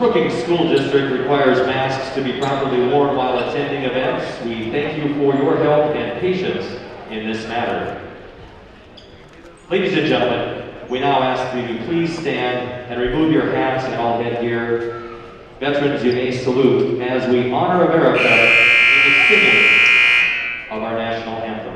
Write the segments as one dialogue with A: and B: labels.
A: Brookings School District requires masks to be properly worn while attending events. We thank you for your help and patience in this matter. Ladies and gentlemen, we now ask that you please stand and remove your hats and all headgear. Veterans, you may salute as we honor America in the singing of our national anthem.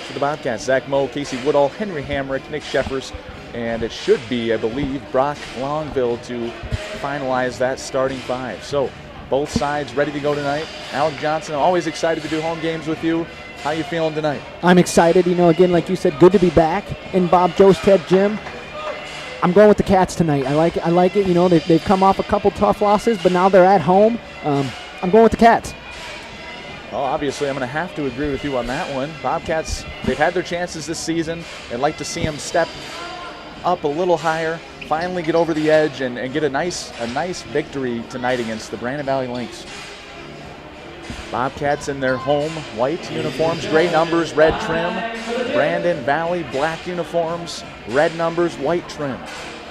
B: For the Bobcats, Zach Moe, Casey Woodall, Henry Hamrick, Nick Sheffers, and it should be, I believe, Brock Longville to finalize that starting five. So both sides ready to go tonight. Alec Johnson, always excited to do home games with you. How you feeling tonight?
C: I'm excited. Again, like you said, good to be back in Bob Josted Gym. I'm going with the Cats tonight. I like it. They've come off a couple tough losses, but now they're at home. I'm going with the Cats.
B: Well, obviously, I'm going to have to agree with you on that one. Bobcats, they've had their chances this season. I'd like to see them step up a little higher, finally get over the edge, and get a nice victory tonight against the Brandon Valley Lynx. Bobcats in their home white uniforms, gray numbers, red trim. Brandon Valley black uniforms, red numbers, white trim.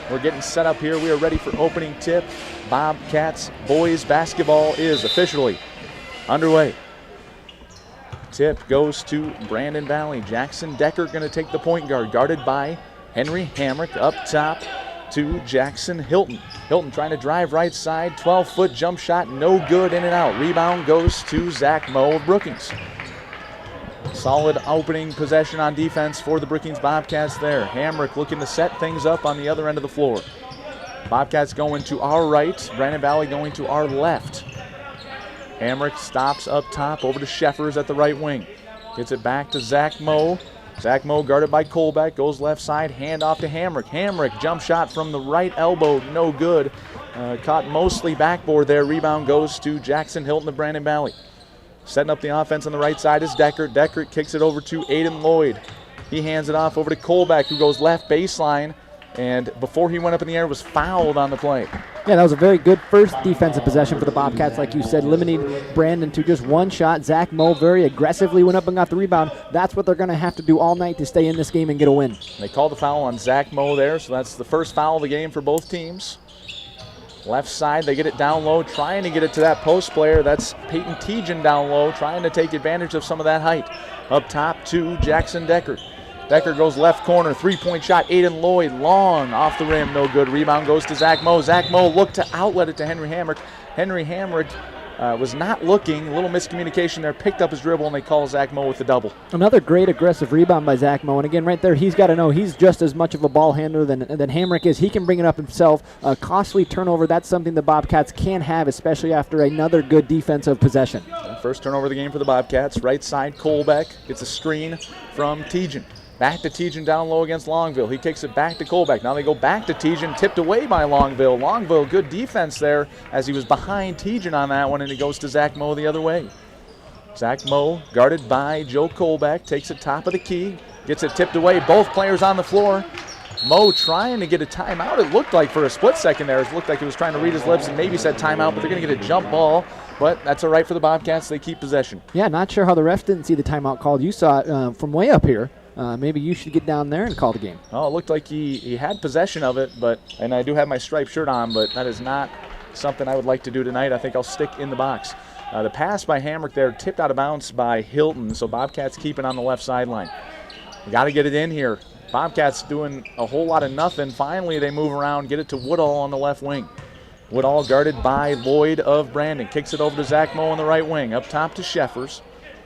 B: We're getting set up here. We are ready for opening tip. Bobcats boys basketball is officially underway. Tip goes to Brandon Valley. Jackson Decker going to take the point guard, guarded by Henry Hamrick. Up top to Jackson Hilton. Hilton trying to drive right side, 12-foot jump shot, no good, in and out. Rebound goes to Zach Moe of Brookings. Solid opening possession on defense for the Brookings Bobcats there. Hamrick looking to set things up on the other end of the floor. Bobcats going to our right, Brandon Valley going to our left. Hamrick stops up top over to Sheffers at the right wing. Gets it back to Zach Moe. Zach Moe guarded by Colbeck, goes left side, hand off to Hamrick. Hamrick, jump shot from the right elbow, no good. Caught mostly backboard there. Rebound goes to Jackson Hilton of Brandon Valley. Setting up the offense on the right side is Decker. Decker kicks it over to Aiden Lloyd. He hands it off over to Colbeck, who goes left baseline. And before he went up in the air, was fouled on the play.
C: Yeah, that was a very good first defensive possession for the Bobcats, like you said, limiting Brandon to just one shot. Zach Moe very aggressively went up and got the rebound. That's what they're going to have to do all night to stay in this game and get a win.
B: They called the foul on Zach Moe there, so that's the first foul of the game for both teams. Left side, they get it down low, trying to get it to that post player. That's Peyton Tejan down low, trying to take advantage of some of that height. Up top to Jackson Decker. Decker goes left corner, three-point shot. Aiden Lloyd, long off the rim, no good. Rebound goes to Zach Moe. Zach Moe looked to outlet it to Henry Hamrick. Henry Hamrick was not looking, a little miscommunication there, picked up his dribble, and they call Zach Moe with the double.
C: Another great aggressive rebound by Zach Moe. And again, right there, he's got to know he's just as much of a ball handler than Hamrick is. He can bring it up himself. A costly turnover, that's something the Bobcats can have, especially after another good defensive possession.
B: First turnover of the game for the Bobcats. Right side, Colbeck gets a screen from Tejan. Back to Tejan down low against Longville. He kicks it back to Colbeck. Now they go back to Tejan, tipped away by Longville. Longville, good defense there as he was behind Tejan on that one, and it goes to Zach Moe the other way. Zach Moe, guarded by Joe Colbeck, takes it top of the key. Gets it tipped away. Both players on the floor. Mo trying to get a timeout. It looked like for a split second there. It looked like he was trying to read his lips and maybe said timeout, but they're going to get a jump ball. But that's all right for the Bobcats. They keep possession.
C: Yeah, not sure how the refs didn't see the timeout called. You saw it from way up here. Maybe you should get down there and call the game.
B: Oh, it looked like he had possession of it, and I do have my striped shirt on, but that is not something I would like to do tonight. I think I'll stick in the box. The pass by Hamrick there, tipped out of bounds by Hilton, so Bobcats keep it on the left sideline. Got to get it in here. Bobcats doing a whole lot of nothing. Finally, they move around, get it to Woodall on the left wing. Woodall guarded by Lloyd of Brandon. Kicks it over to Zach Moe on the right wing. Up top to Sheffers.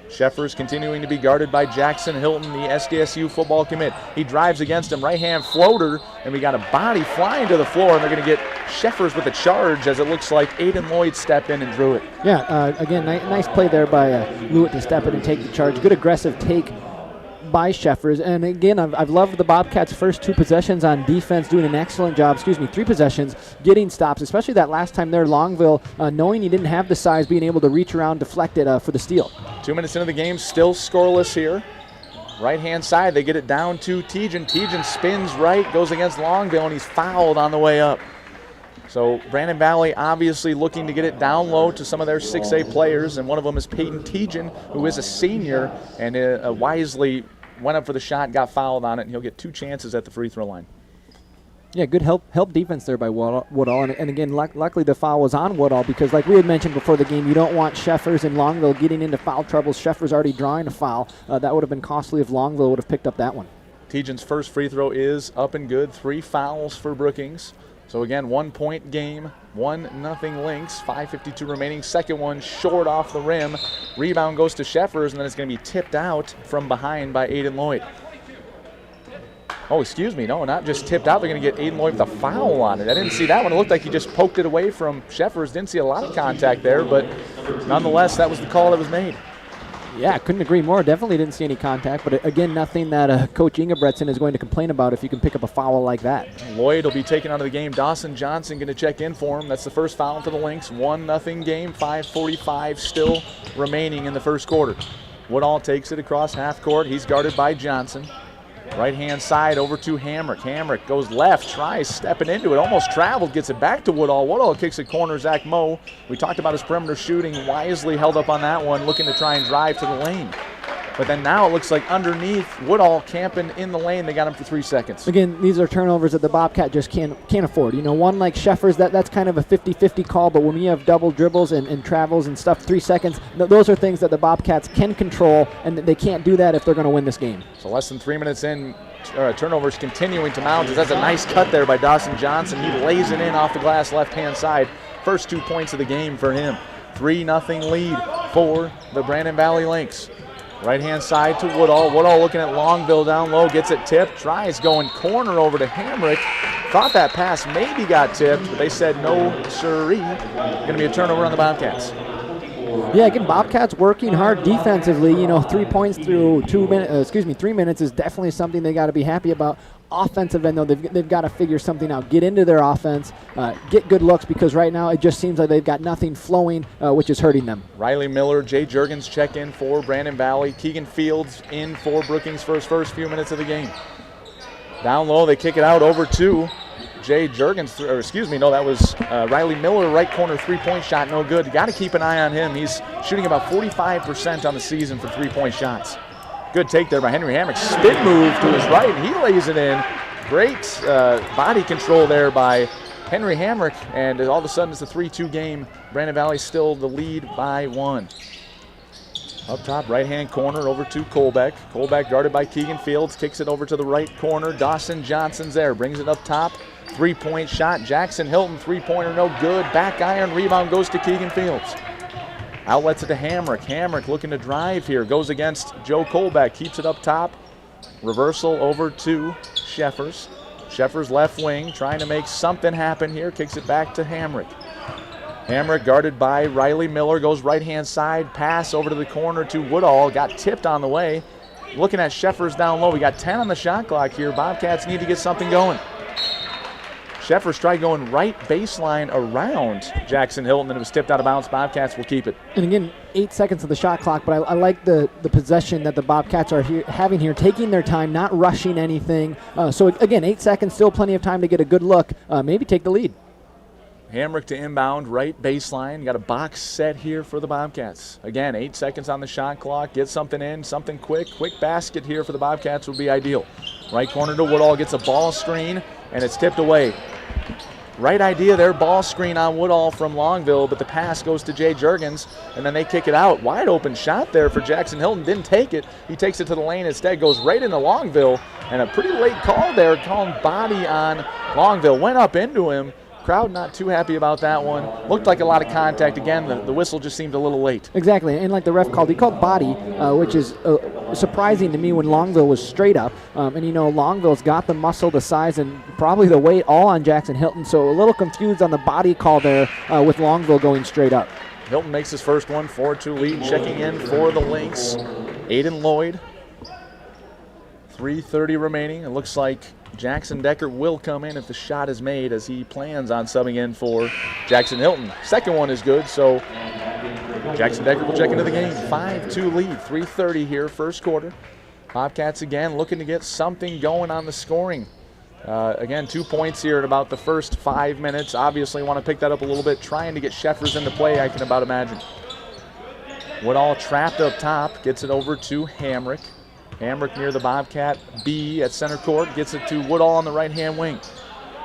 B: Sheffers continuing to be guarded by Jackson Hilton, the SDSU football commit. He drives against him, right-hand floater, and we got a body flying to the floor, and they're going to get Sheffers with a charge as it looks like Aiden Lloyd stepped in and drew it.
C: Yeah, again, nice play there by Lewitt to step in and take the charge. Good aggressive take by Sheffers. And again, I've loved the Bobcats' first 2 possessions on defense, doing an excellent job, 3 possessions, getting stops, especially that last time there, Longville, knowing he didn't have the size, being able to reach around, deflect it for the steal.
B: 2 minutes into the game, still scoreless here. Right-hand side, they get it down to Tejan. Tejan spins right, goes against Longville, and he's fouled on the way up. So Brandon Valley obviously looking to get it down low to some of their 6A players, and one of them is Peyton Tejan, who is a senior, and wisely went up for the shot, got fouled on it, and he'll get 2 chances at the free throw line.
C: Yeah, good help defense there by Woodall. And again, luckily the foul was on Woodall because, like we had mentioned before the game, you don't want Sheffers and Longville getting into foul troubles. Sheffers already drawing a foul. That would have been costly if Longville would have picked up that one.
B: Tejan's first free throw is up and good. 3 fouls for Brookings. So again, 1-point game, 1-0 Lynx, 5:52 remaining. Second one short off the rim. Rebound goes to Sheffers, and then it's going to be tipped out from behind by Aiden Lloyd. Oh, excuse me, no, not just tipped out. They're going to get Aiden Lloyd with a foul on it. I didn't see that one. It looked like he just poked it away from Sheffers. Didn't see a lot of contact there, but nonetheless, that was the call that was made.
C: Yeah, couldn't agree more. Definitely didn't see any contact, but again, nothing that Coach Ingebretson is going to complain about if you can pick up a foul like that.
B: Lloyd will be taken out of the game. Dawson Johnson going to check in for him. That's the first foul for the Lynx. 1-0 game, 5:45 still remaining in the first quarter. Woodall takes it across half court. He's guarded by Johnson. Right-hand side over to Hamrick. Hamrick goes left, tries stepping into it, almost traveled, gets it back to Woodall. Woodall kicks it corner, Zach Moe. We talked about his perimeter shooting, wisely held up on that one, looking to try and drive to the lane. But then now it looks like underneath, Woodall camping in the lane. They got him for 3 seconds.
C: Again, these are turnovers that the Bobcat just can't afford. You know, one like Sheffers, that's kind of a 50-50 call, but when you have double dribbles and travels and stuff, 3 seconds, those are things that the Bobcats can control, and they can't do that if they're going to win this game.
B: So less than 3 minutes in, turnovers continuing to mount. That's a nice cut there by Dawson Johnson. He lays it in off the glass left-hand side. First 2 points of the game for him. 3-0 lead for the Brandon Valley Lynx. Right-hand side to Woodall. Woodall looking at Longville down low, gets it tipped, tries going corner over to Hamrick. Thought that pass maybe got tipped, but they said no, sirree. Going to be a turnover on the Bobcats.
C: Yeah, again, Bobcats working hard defensively. You know, 3 points through 3 minutes is definitely something they got to be happy about. Offensive end, though, they've got to figure something out. Get into their offense, get good looks, because right now it just seems like they've got nothing flowing, which is hurting them.
B: Riley Miller, Jay Juergens check in for Brandon Valley. Keegan Fields in for Brookings for his first few minutes of the game. Down low, they kick it out over to Jay Juergens, that was Riley Miller, right corner 3-point shot, no good. Got to keep an eye on him. He's shooting about 45% on the season for 3-point shots. Good take there by Henry Hamrick. Spin move to his right, and he lays it in. Great body control there by Henry Hamrick, and all of a sudden it's a 3-2 game. Brandon Valley still the lead by 1. Up top, right-hand corner over to Colbeck. Colbeck guarded by Keegan Fields, kicks it over to the right corner. Dawson Johnson's there, brings it up top. 3-point shot, Jackson Hilton, 3-pointer, no good. Back iron, rebound goes to Keegan Fields. Outlets it to Hamrick. Hamrick looking to drive here. Goes against Joe Colbeck. Keeps it up top. Reversal over to Sheffers. Sheffers left wing. Trying to make something happen here. Kicks it back to Hamrick. Hamrick guarded by Riley Miller. Goes right-hand side. Pass over to the corner to Woodall. Got tipped on the way. Looking at Sheffers down low. We got 10 on the shot clock here. Bobcats need to get something going. Sheffers tried going right baseline around Jackson Hilton, and it was tipped out of bounds. Bobcats will keep it.
C: And again, 8 seconds of the shot clock, but I like the possession that the Bobcats are having here, taking their time, not rushing anything. So again, 8 seconds, still plenty of time to get a good look, maybe take the lead.
B: Hamrick to inbound, right baseline. Got a box set here for the Bobcats. Again, 8 seconds on the shot clock. Get something in, something quick. Quick basket here for the Bobcats would be ideal. Right corner to Woodall, gets a ball screen, and it's tipped away. Right idea there, ball screen on Woodall from Longville, but the pass goes to Jay Juergens, and then they kick it out. Wide open shot there for Jackson Hilton. Didn't take it. He takes it to the lane instead, goes right into Longville, and a pretty late call there, calling body on Longville. Went up into him. Crowd not too happy about that one. Looked like a lot of contact. Again, the whistle just seemed a little late.
C: Exactly, and like the ref called, he called body, which is surprising to me when Longville was straight up. And Longville's got the muscle, the size, and probably the weight all on Jackson Hilton. So a little confused on the body call there with Longville going straight up.
B: Hilton makes his first one, 4-2 lead. Checking in for the Lynx, Aiden Lloyd. 3:30 remaining. It looks like Jackson Deckert will come in if the shot is made, as he plans on subbing in for Jackson Hilton. Second one is good, so Jackson Deckert will check into the game. 5-2 lead, 3:30 here, first quarter. Bobcats again looking to get something going on the scoring. Again, 2 points here in about the first 5 minutes. Obviously want to pick that up a little bit, trying to get Sheffers into play, I can about imagine. Woodall trapped up top, gets it over to Hamrick. Hamrick near the Bobcat B at center court, gets it to Woodall on the right-hand wing.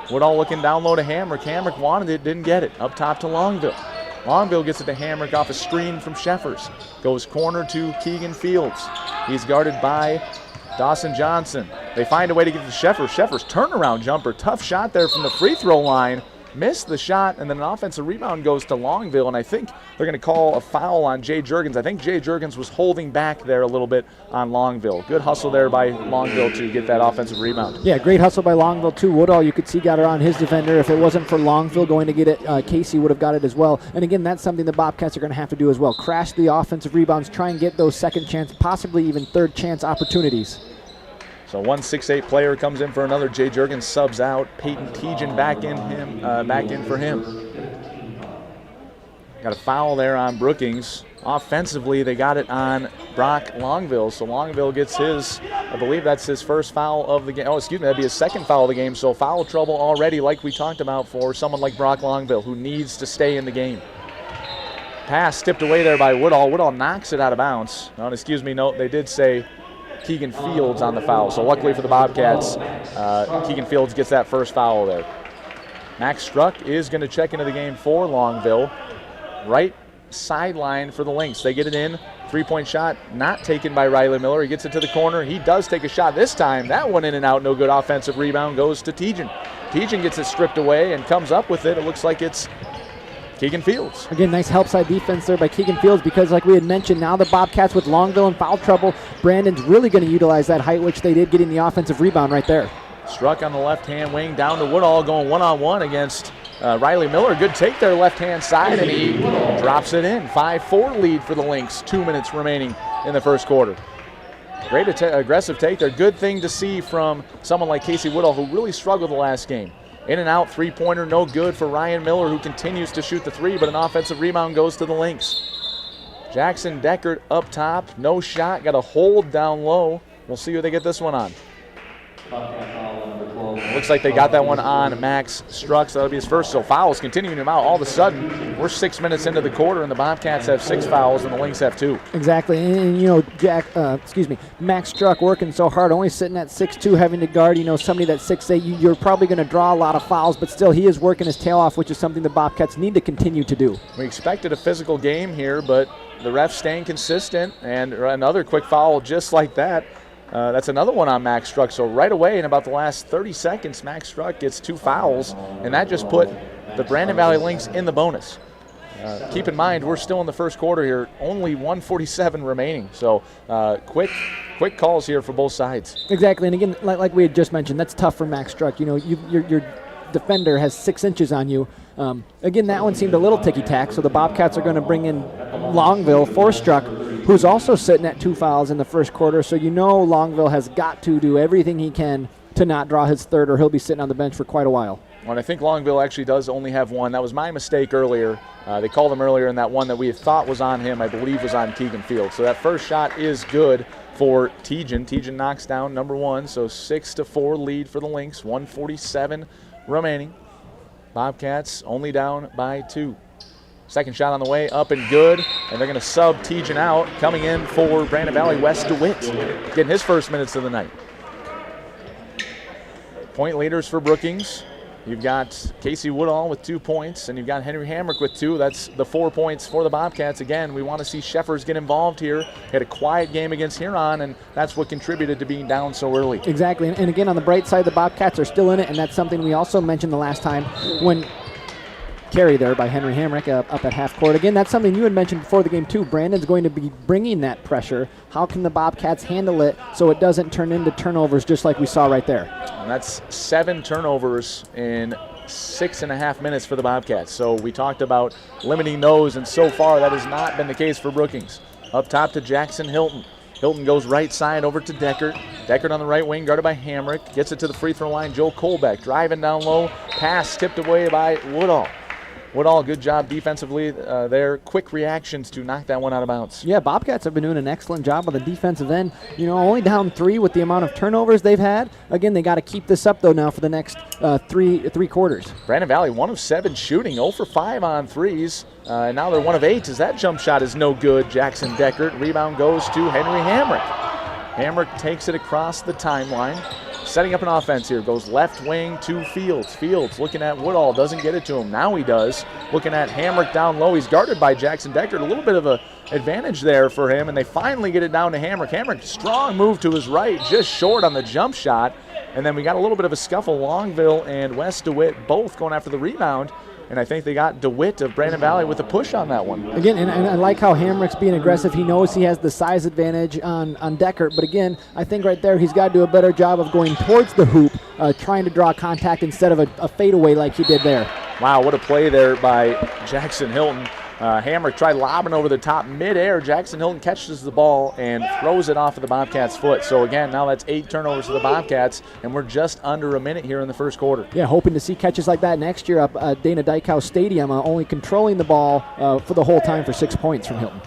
B: Woodall looking down low to Hamrick. Hamrick wanted it, didn't get it. Up top to Longville. Longville gets it to Hamrick off a screen from Sheffers. Goes corner to Keegan Fields. He's guarded by Dawson Johnson. They find a way to get to Sheffers. Sheffers turnaround jumper. Tough shot there from the free throw line. Missed the shot, and then an offensive rebound goes to Longville, and I think they're going to call a foul on Jay Juergens. I think Jay Juergens was holding back there a little bit on Longville. Good hustle there by Longville to get that offensive rebound.
C: Yeah, great hustle by Longville, too. Woodall, you could see, got around his defender. If it wasn't for Longville going to get it, Casey would have got it as well. And again, that's something the Bobcats are going to have to do as well. Crash the offensive rebounds, try and get those second chance, possibly even third chance opportunities.
B: So 1-6-8 player comes in for another. Jay Juergens subs out. Peyton Tejan back in for him. Got a foul there on Brookings. Offensively, they got it on Brock Longville. So Longville gets his, I believe that's his first foul of the game. Oh, excuse me, that'd be his second foul of the game. So foul trouble already, like we talked about, for someone like Brock Longville, who needs to stay in the game. Pass tipped away there by Woodall. Woodall knocks it out of bounds. Oh, excuse me, no, they did say Keegan Fields on the foul. So luckily for the Bobcats, Keegan Fields gets that first foul there. Max Struck is going to check into the game for Longville. Right sideline for the Lynx. They get it in. Three-point shot not taken by Riley Miller. He gets it to the corner. He does take a shot this time. That one in and out. No good. Offensive rebound goes to Tejan. Tejan gets it stripped away and comes up with it. It looks like it's Keegan Fields.
C: Again, nice help side defense there by Keegan Fields, because like we had mentioned, now the Bobcats with Longville in foul trouble. Brandon's really going to utilize that height, which they did, getting the offensive rebound right there.
B: Struck on the left-hand wing, down to Woodall, going one-on-one against Riley Miller. Good take there, left-hand side, and he drops it in. 5-4 lead for the Lynx, 2 minutes remaining in the first quarter. Great aggressive take there. Good thing to see from someone like Casey Woodall, who really struggled the last game. In and out, three-pointer, no good for Ryan Miller, who continues to shoot the three, but an offensive rebound goes to the Lynx. Jackson Deckert up top, no shot, got a hold down low. We'll see who they get this one on. Looks like they got that one on Max Struck, so that'll be his first. So fouls continuing him out. All of a sudden, we're 6 minutes into the quarter, and the Bobcats have 6 fouls, and the Lynx have 2.
C: Exactly, and Max Struck working so hard, only sitting at 6'2", having to guard, somebody that's 6'8". You're probably going to draw a lot of fouls, but still, he is working his tail off, which is something the Bobcats need to continue to do.
B: We expected a physical game here, but the ref's staying consistent, and another quick foul just like that. That's another one on Max Struck. So right away, in about the last 30 seconds, Max Struck gets 2 fouls, and that just put the Brandon Valley Lynx in the bonus. Keep in mind, we're still in the first quarter here, only 1:47 remaining. So quick calls here for both sides.
C: Exactly, and again, like we had just mentioned, that's tough for Max Struck. Your defender has 6 inches on you. Again, that one seemed a little ticky-tack, so the Bobcats are going to bring in Longville for Struck, who's also sitting at 2 fouls in the first quarter. So Longville has got to do everything he can to not draw his third, or he'll be sitting on the bench for quite a while.
B: And I think Longville actually does only have one. That was my mistake earlier. They called him earlier, and that one that we thought was on him, I believe, was on Keegan Field. So that first shot is good for Tejan. Tejan knocks down number one, so 6-4 lead for the Lynx, 1:47 remaining. Bobcats only down by 2. Second shot on the way, up and good, and they're going to sub Tejan out. Coming in for Brandon Valley, Wes DeWitt, getting his first minutes of the night. Point leaders for Brookings. You've got Casey Woodall with 2 points, and you've got Henry Hamrick with 2. That's the 4 points for the Bobcats. Again, we want to see Sheffers get involved here. Had a quiet game against Huron, and that's what contributed to being down so early.
C: Exactly, and again, on the bright side, the Bobcats are still in it, and that's something we also mentioned the last time when carry there by Henry Hamrick up at half court. Again, that's something you had mentioned before the game too. Brandon's going to be bringing that pressure. How can the Bobcats handle it so it doesn't turn into turnovers just like we saw right there?
B: And that's 7 turnovers in 6.5 minutes for the Bobcats. So we talked about limiting those, and so far that has not been the case for Brookings. Up top to Jackson Hilton. Hilton goes right side over to Deckert. Deckert on the right wing, guarded by Hamrick. Gets it to the free throw line. Joe Colbeck driving down low. Pass tipped away by Woodall. Woodall, good job defensively there. Quick reactions to knock that one out of bounds.
C: Yeah, Bobcats have been doing an excellent job on the defensive end. You know, only down 3 with the amount of turnovers they've had. Again, they got to keep this up, though, now for the next three quarters.
B: Brandon Valley, 1 of 7 shooting, 0 for 5 on threes. And now they're 1 of 8 as that jump shot is no good. Jackson Deckert. Rebound goes to Henry Hamrick. Hamrick takes it across the timeline. Setting up an offense here, goes left wing to Fields. Fields looking at Woodall, doesn't get it to him. Now he does. Looking at Hamrick down low. He's guarded by Jackson Deckert. A little bit of an advantage there for him, and they finally get it down to Hamrick. Hamrick, strong move to his right, just short on the jump shot. And then we got a little bit of a scuffle. Longville and Wes DeWitt both going after the rebound. And I think they got DeWitt of Brandon Valley with a push on that one.
C: Again, and I like how Hamrick's being aggressive. He knows he has the size advantage on Deckert. But again, I think right there he's got to do a better job of going towards the hoop, trying to draw contact instead of a fadeaway like he did there.
B: Wow, what a play there by Jackson Hilton. Hamrick tried lobbing over the top midair. Jackson Hilton catches the ball and throws it off of the Bobcats' foot. So again, now that's 8 turnovers for the Bobcats, and we're just under a minute here in the first quarter.
C: Yeah, hoping to see catches like that next year up at Dana Dykhouse Stadium, only controlling the ball for the whole time for 6 points from Hilton.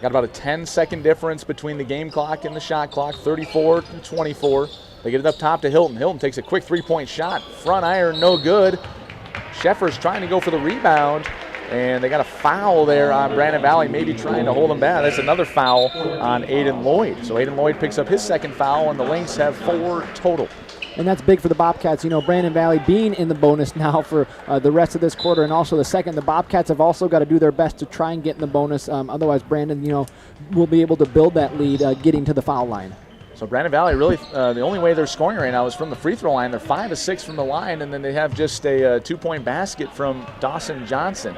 B: Got about a 10-second difference between the game clock and the shot clock, 34-24. They get it up top to Hilton. Hilton takes a quick 3-point shot. Front iron, no good. Sheffers trying to go for the rebound. And they got a foul there on Brandon Valley, maybe trying to hold him back. That's another foul on Aiden Lloyd. So Aiden Lloyd picks up his second foul, and the Lynx have 4 total.
C: And that's big for the Bobcats. You know, Brandon Valley being in the bonus now for the rest of this quarter and also the second. The Bobcats have also got to do their best to try and get in the bonus. Otherwise, Brandon, you know, will be able to build that lead getting to the foul line.
B: So Brandon Valley really, the only way they're scoring right now is from the free throw line. They're 5 of 6 from the line, and then they have just a 2-point basket from Dawson Johnson.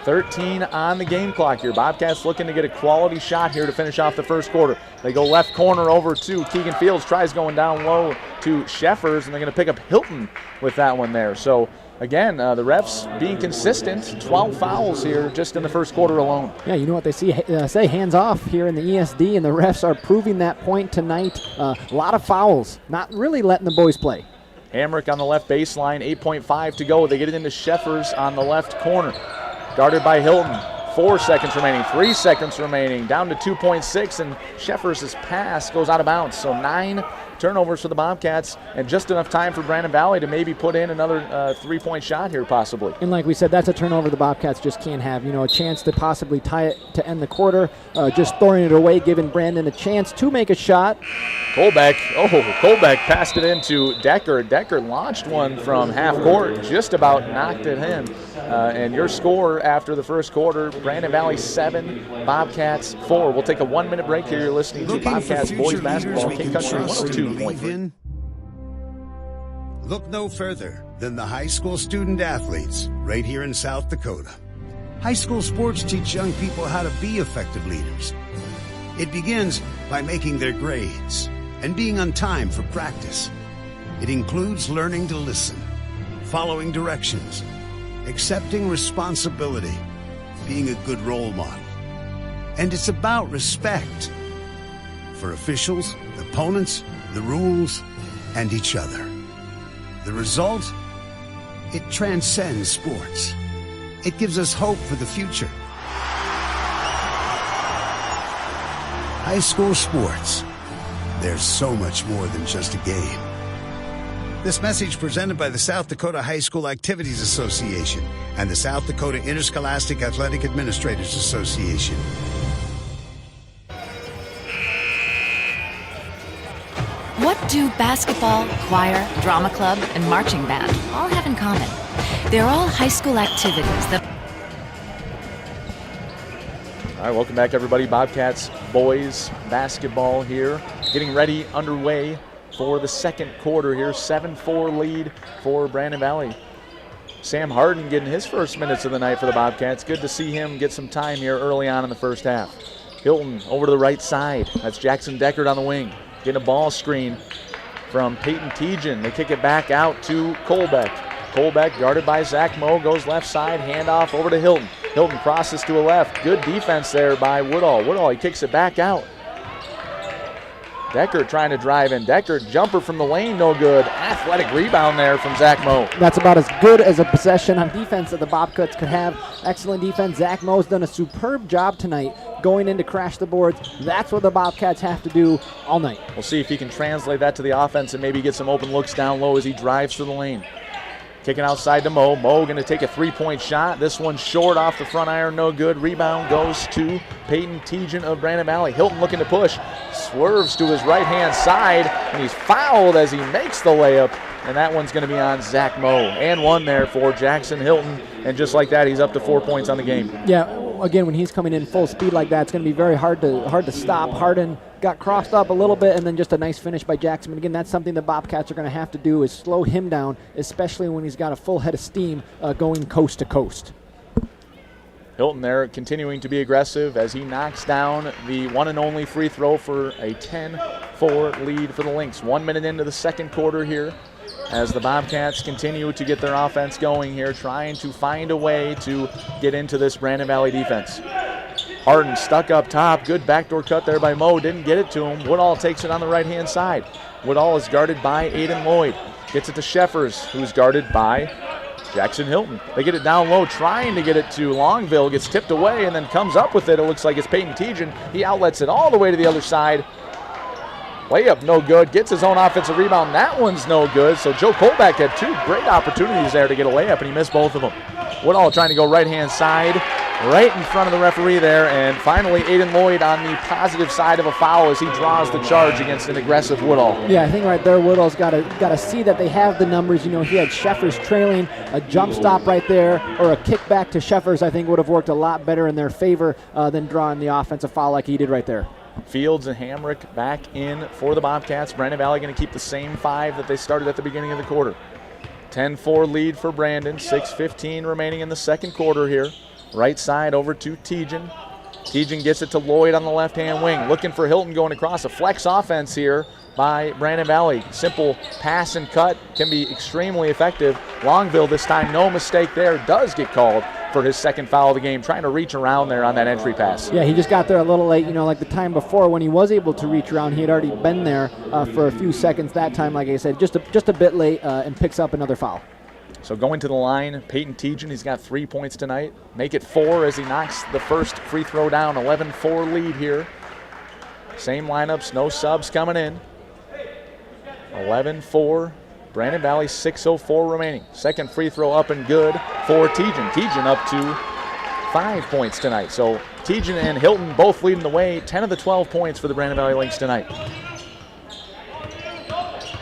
B: 13 on the game clock here. Bobcats looking to get a quality shot here to finish off the first quarter. They go left corner over to Keegan Fields, tries going down low to Sheffers, and they're going to pick up Hilton with that one there. So again, the refs being consistent, 12 fouls here just in the first quarter alone.
C: Yeah, you know what they say, hands off here in the ESD, and the refs are proving that point tonight. A lot of fouls, not really letting the boys play.
B: Hamrick on the left baseline, 8.5 to go. They get it into Sheffers on the left corner. Guarded by Hilton. 4 seconds remaining, 3 seconds remaining, down to 2.6, and Sheffers' pass goes out of bounds. So 9 turnovers for the Bobcats, and just enough time for Brandon Valley to maybe put in another 3-point shot here possibly.
C: And like we said, that's a turnover the Bobcats just can't have. You know, a chance to possibly tie it to end the quarter, just throwing it away, giving Brandon a chance to make a shot.
B: Colbeck passed it into Deckert. Deckert launched one from half court, just about knocked it in. And your score after the first quarter, Brandon Valley 7, Bobcats 4. We'll take a 1-minute break here. You're listening to Bobcats Boys Basketball, King Country 102.3.
D: Look no further than the high school student athletes right here in South Dakota. High school sports teach young people how to be effective leaders. It begins by making their grades and being on time for practice. It includes learning to listen, following directions, accepting responsibility, being a good role model. And it's about respect for officials, opponents, the rules, and each other. The The result? It transcends sports. It gives us hope for the future. High school sports. There's so much more than just a game. This message presented by the South Dakota High School Activities Association and the South Dakota Interscholastic Athletic Administrators Association.
E: What do basketball, choir, drama club, and marching band all have in common? They're all high school activities that...
B: All right, welcome back, everybody. Bobcats boys basketball here, getting ready, underway for the second quarter here. 7-4 lead for Brandon Valley. Sam Harden getting his first minutes of the night for the Bobcats. Good to see him get some time here early on in the first half. Hilton over to the right side. That's Jackson Deckard on the wing. Getting a ball screen from Peyton Tejan. They kick it back out to Colbeck. Colbeck guarded by Zach Moe, goes left side, handoff over to Hilton. Hilton crosses to a left. Good defense there by Woodall. Woodall, he kicks it back out. Deckard trying to drive in. Deckard, jumper from the lane, no good. Athletic rebound there from Zach Moe.
C: That's about as good as a possession on defense that the Bobcats could have. Excellent defense. Zach Moe's done a superb job tonight going in to crash the boards. That's what the Bobcats have to do all night.
B: We'll see if he can translate that to the offense and maybe get some open looks down low as he drives to the lane. Kicking outside to Moe. Moe going to take a three-point shot. This one short off the front iron, no good. Rebound goes to Peyton Tejan of Brandon Valley. Hilton looking to push. Swerves to his right-hand side, and he's fouled as he makes the layup. And that one's going to be on Zach Moe. And one there for Jackson Hilton. And just like that, he's up to 4 points on the game.
C: Yeah, again, when he's coming in full speed like that, it's going to be very hard to stop. Harden got crossed up a little bit, and then just a nice finish by Jackson. But again, that's something the Bobcats are going to have to do, is slow him down, especially when he's got a full head of steam going coast to coast.
B: Hilton there continuing to be aggressive as he knocks down the one and only free throw for a 10-4 lead for the Lynx. 1 minute into the second quarter here as the Bobcats continue to get their offense going here, trying to find a way to get into this Brandon Valley defense. Harden stuck up top. Good backdoor cut there by Moe. Didn't get it to him. Woodall takes it on the right-hand side. Woodall is guarded by Aiden Lloyd. Gets it to Sheffers, who's guarded by Jackson Hilton. They get it down low, trying to get it to Longville. Gets tipped away and then comes up with it. It looks like it's Peyton Tejan. He outlets it all the way to the other side. Layup no good. Gets his own offensive rebound. That one's no good. So Joe Colbeck had two great opportunities there to get a layup, and he missed both of them. Woodall trying to go right-hand side, right in front of the referee there, and finally Aiden Lloyd on the positive side of a foul as he draws the charge against an aggressive Woodall.
C: Yeah, I think right there Woodall's got to see that they have the numbers. You know, he had Sheffers trailing. A jump stop right there or a kick back to Sheffers I think would have worked a lot better in their favor than drawing the offensive foul like he did right there.
B: Fields and Hamrick back in for the Bobcats. Brandon Valley going to keep the same five that they started at the beginning of the quarter. 10-4 lead for Brandon. 6:15 remaining in the second quarter here. Right side over to Tejan. Tejan gets it to Lloyd on the left-hand wing. Looking for Hilton going across. A flex offense here by Brandon Valley. Simple pass and cut can be extremely effective. Longville this time, no mistake there, does get called for his second foul of the game, trying to reach around there on that entry pass.
C: Yeah, he just got there a little late, you know, like the time before when he was able to reach around. He had already been there for a few seconds that time, like I said, just a bit late and picks up another foul.
B: So going to the line, Peyton Tejan, he's got 3 points tonight. Make it 4 as he knocks the first free throw down. 11-4 lead here. Same lineups, no subs coming in. 11-4. Brandon Valley, 6:04 remaining. Second free throw up and good for Tejan. Tejan up to 5 points tonight. So Tejan and Hilton both leading the way. 10 of the 12 points for the Brandon Valley Lynx tonight.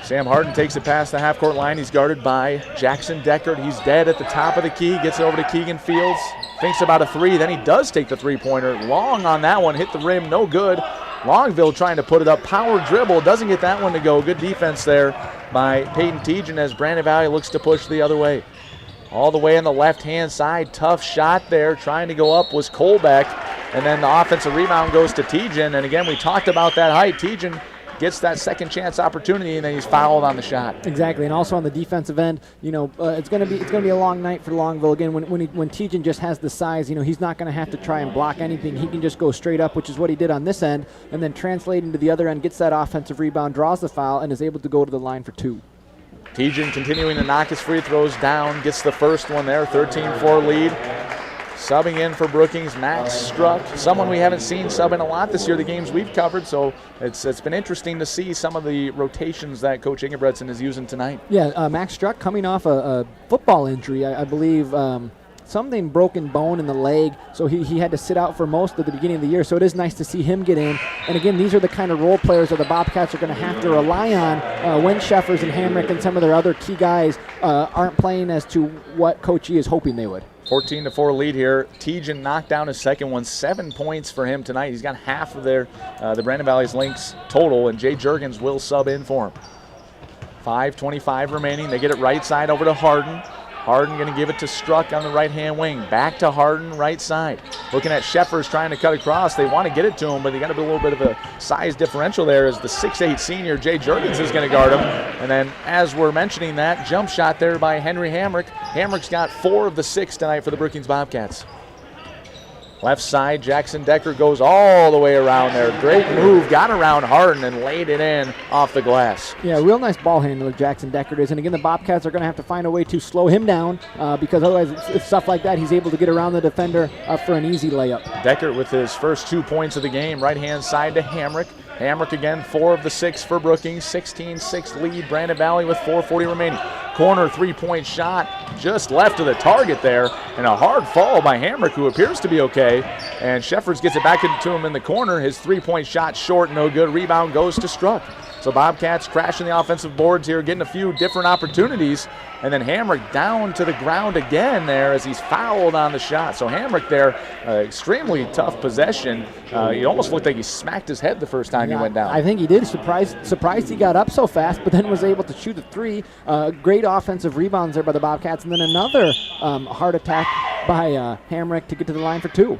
B: Sam Harden takes it past the half-court line. He's guarded by Jackson Deckard. He's dead at the top of the key. Gets it over to Keegan Fields. Thinks about a three. Then he does take the three-pointer. Long on that one. Hit the rim. No good. Longville trying to put it up. Power dribble. Doesn't get that one to go. Good defense there by Peyton Tejan as Brandon Valley looks to push the other way. All the way on the left-hand side. Tough shot there. Trying to go up was Colbeck. And then the offensive rebound goes to Tejan. And again, we talked about that height. Tejan gets that second chance opportunity, and then he's fouled on the shot.
C: Exactly, and also on the defensive end, you know, it's going to be a long night for Longville. Again, when Tejan just has the size, you know, he's not going to have to try and block anything. He can just go straight up, which is what he did on this end, and then translate into the other end, gets that offensive rebound, draws the foul, and is able to go to the line for two.
B: Tejan continuing to knock his free throws down, gets the first one there, 13-4 lead. Subbing in for Brookings, Max Struck, someone we haven't seen sub in a lot this year, the games we've covered, so it's been interesting to see some of the rotations that Coach Ingebretson is using tonight.
C: Yeah, Max Struck coming off a football injury, I believe. Something broken bone in the leg, so he had to sit out for most of the beginning of the year, so it is nice to see him get in. And again, these are the kind of role players that the Bobcats are going to have to rely on when Sheffers and Hamrick and some of their other key guys aren't playing as to what Coach E is hoping they would.
B: 14-4 lead here. Tejan knocked down his second one, 7 points for him tonight. He's got half of the Brandon Valley's Lynx total, and Jay Juergens will sub in for him. 5:25 remaining. They get it right side over to Harden. Harden going to give it to Struck on the right-hand wing. Back to Harden, right side. Looking at Sheffers trying to cut across. They want to get it to him, but they got to be a little bit of a size differential there as the 6'8 senior Jay Juergens is going to guard him. And then as we're mentioning that, jump shot there by Henry Hamrick. Hamrick's got 4 of the 6 tonight for the Brookings Bobcats. Left side, Jackson Decker goes all the way around there. Great move, got around Harden and laid it in off the glass.
C: Yeah, real nice ball handler Jackson Decker is. And again, the Bobcats are going to have to find a way to slow him down because otherwise it's stuff like that. He's able to get around the defender for an easy layup.
B: Decker with his first 2 points of the game. Right-hand side to Hamrick. Hamrick again, 4 of the 6 for Brookings. 16-6 lead, Brandon Valley with 4:40 remaining. Corner 3-point shot just left of the target there, and a hard fall by Hamrick, who appears to be okay. And Sheffers gets it back into him in the corner. His 3-point shot short, no good. Rebound goes to Struck. So Bobcats crashing the offensive boards here, getting a few different opportunities. And then Hamrick down to the ground again there as he's fouled on the shot. So Hamrick there, extremely tough possession. He almost looked like he smacked his head the first time he went down.
C: I think he did. Surprised he got up so fast, but then was able to shoot a 3. Great offensive rebounds there by the Bobcats. And then another hard attack by Hamrick to get to the line for 2.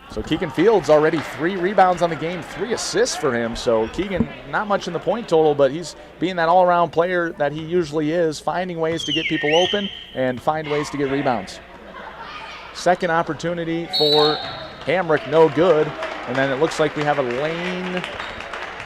B: So Keegan Fields already 3 rebounds on the game, 3 assists for him. So Keegan, not much in the point total, but he's being that all-around player that he usually is, finding ways to get people open and find ways to get rebounds. Second opportunity for Hamrick, no good. And then it looks like we have a lane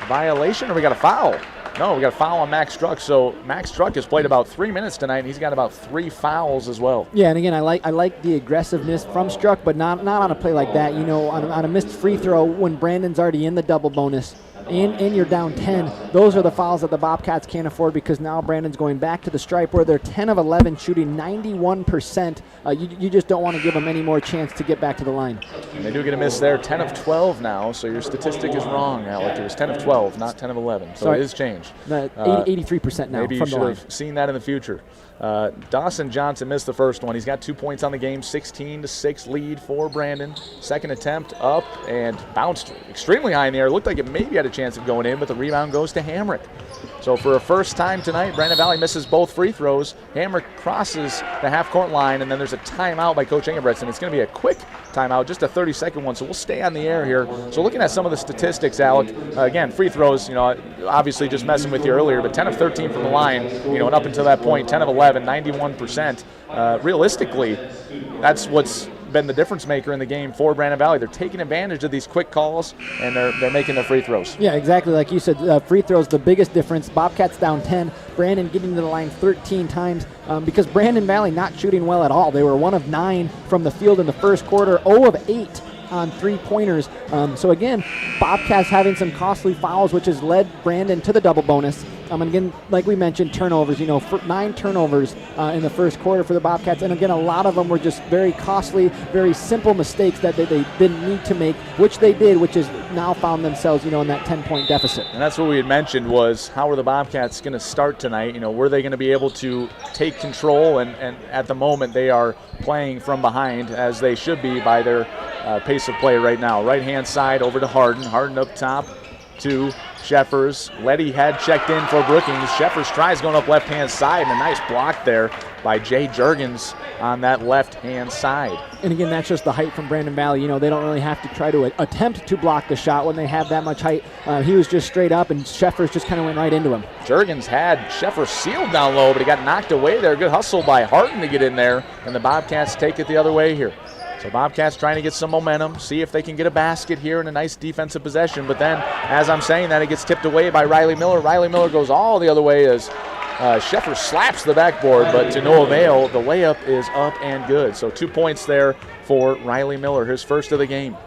B: violation, or we got a foul. No, we got a foul on Max Struck. So Max Struck has played about 3 minutes tonight, and he's got about 3 fouls as well.
C: Yeah, and again, I like the aggressiveness from Struck, but not on a play like that. You know, on a missed free throw when Brandon's already in the double bonus and you're down 10, those are the fouls that the Bobcats can't afford because now Brandon's going back to the stripe where they're 10 of 11 shooting 91%. You just don't want to give them any more chance to get back to the line.
B: And they do get a miss there, 10 of 12 now, so your statistic is wrong, Alec. It was 10 of 12, not 10 of 11, so it is changed.
C: 83% now
B: maybe
C: from
B: you
C: the line.
B: should have seen that in the future. Dawson Johnson missed the first one. He's got 2 points on the game, 16-6 lead for Brandon. Second attempt up and bounced extremely high in the air. Looked like it maybe had a chance of going in, but the rebound goes to Hamrick. So for a first time tonight, Brandon Valley misses both free throws. Hamrick crosses the half-court line, and then there's a timeout by Coach Ingebretson. It's going to be a quick timeout, just a 30-second one, so we'll stay on the air here. So looking at some of the statistics, Alec, again, free throws, you know, obviously just messing with you earlier, but 10 of 13 from the line, you know, and up until that point, 10 of 11, 91%. Realistically, that's what's been the difference maker in the game for Brandon Valley. They're taking advantage of these quick calls, and they're making their free throws.
C: Yeah, exactly. Like you said, free throws, the biggest difference. Bobcats down 10. Brandon getting to the line 13 times because Brandon Valley not shooting well at all. They were 1 of 9 from the field in the first quarter, 0 of 8 on 3-pointers. So again, Bobcats having some costly fouls, which has led Brandon to the double bonus. And again, like we mentioned, turnovers, 9 turnovers in the first quarter for the Bobcats. And again, a lot of them were just very costly, very simple mistakes that they didn't need to make, which they did, which is now found themselves, in that 10-point deficit.
B: And that's what we had mentioned was how are the Bobcats going to start tonight? Were they going to be able to take control? And at the moment, they are playing from behind as they should be by their pace of play right now. Right-hand side over to Harden. Harden up top to Sheffers. Letty had checked in for Brookings. Sheffers tries going up left-hand side, and a nice block there by Jay Juergens on that left-hand side.
C: And again, that's just the height from Brandon Valley. They don't really have to try to attempt to block the shot when they have that much height. He was just straight up, and Sheffers just kind of went right into him.
B: Juergens had Sheffers sealed down low, but he got knocked away there. Good hustle by Harden to get in there, and the Bobcats take it the other way here. So Bobcats trying to get some momentum, see if they can get a basket here in a nice defensive possession. But then, as I'm saying that, it gets tipped away by Riley Miller. Riley Miller goes all the other way as Sheffer slaps the backboard, but to no avail. The layup is up and good. So 2 points there for Riley Miller, his first of the game.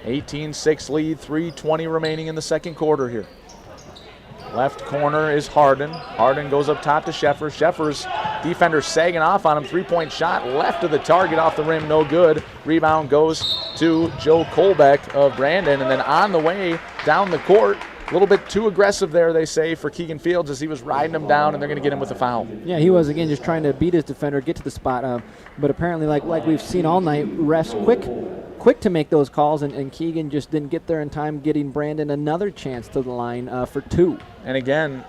B: 18-6 lead, 3:20 remaining in the second quarter here. Left corner is Harden. Harden goes up top to Sheffer. Sheffer's defender sagging off on him. 3-point shot left of the target, off the rim, no good. Rebound goes to Joe Colbeck of Brandon, and then on the way down the court, a little bit too aggressive there, they say, for Keegan Fields as he was riding him down, and they're going to get him with a foul.
C: Yeah, he was, again, just trying to beat his defender, get to the spot. But apparently, like we've seen all night, refs quick to make those calls, and Keegan just didn't get there in time, getting Brandon another chance to the line for 2.
B: And again,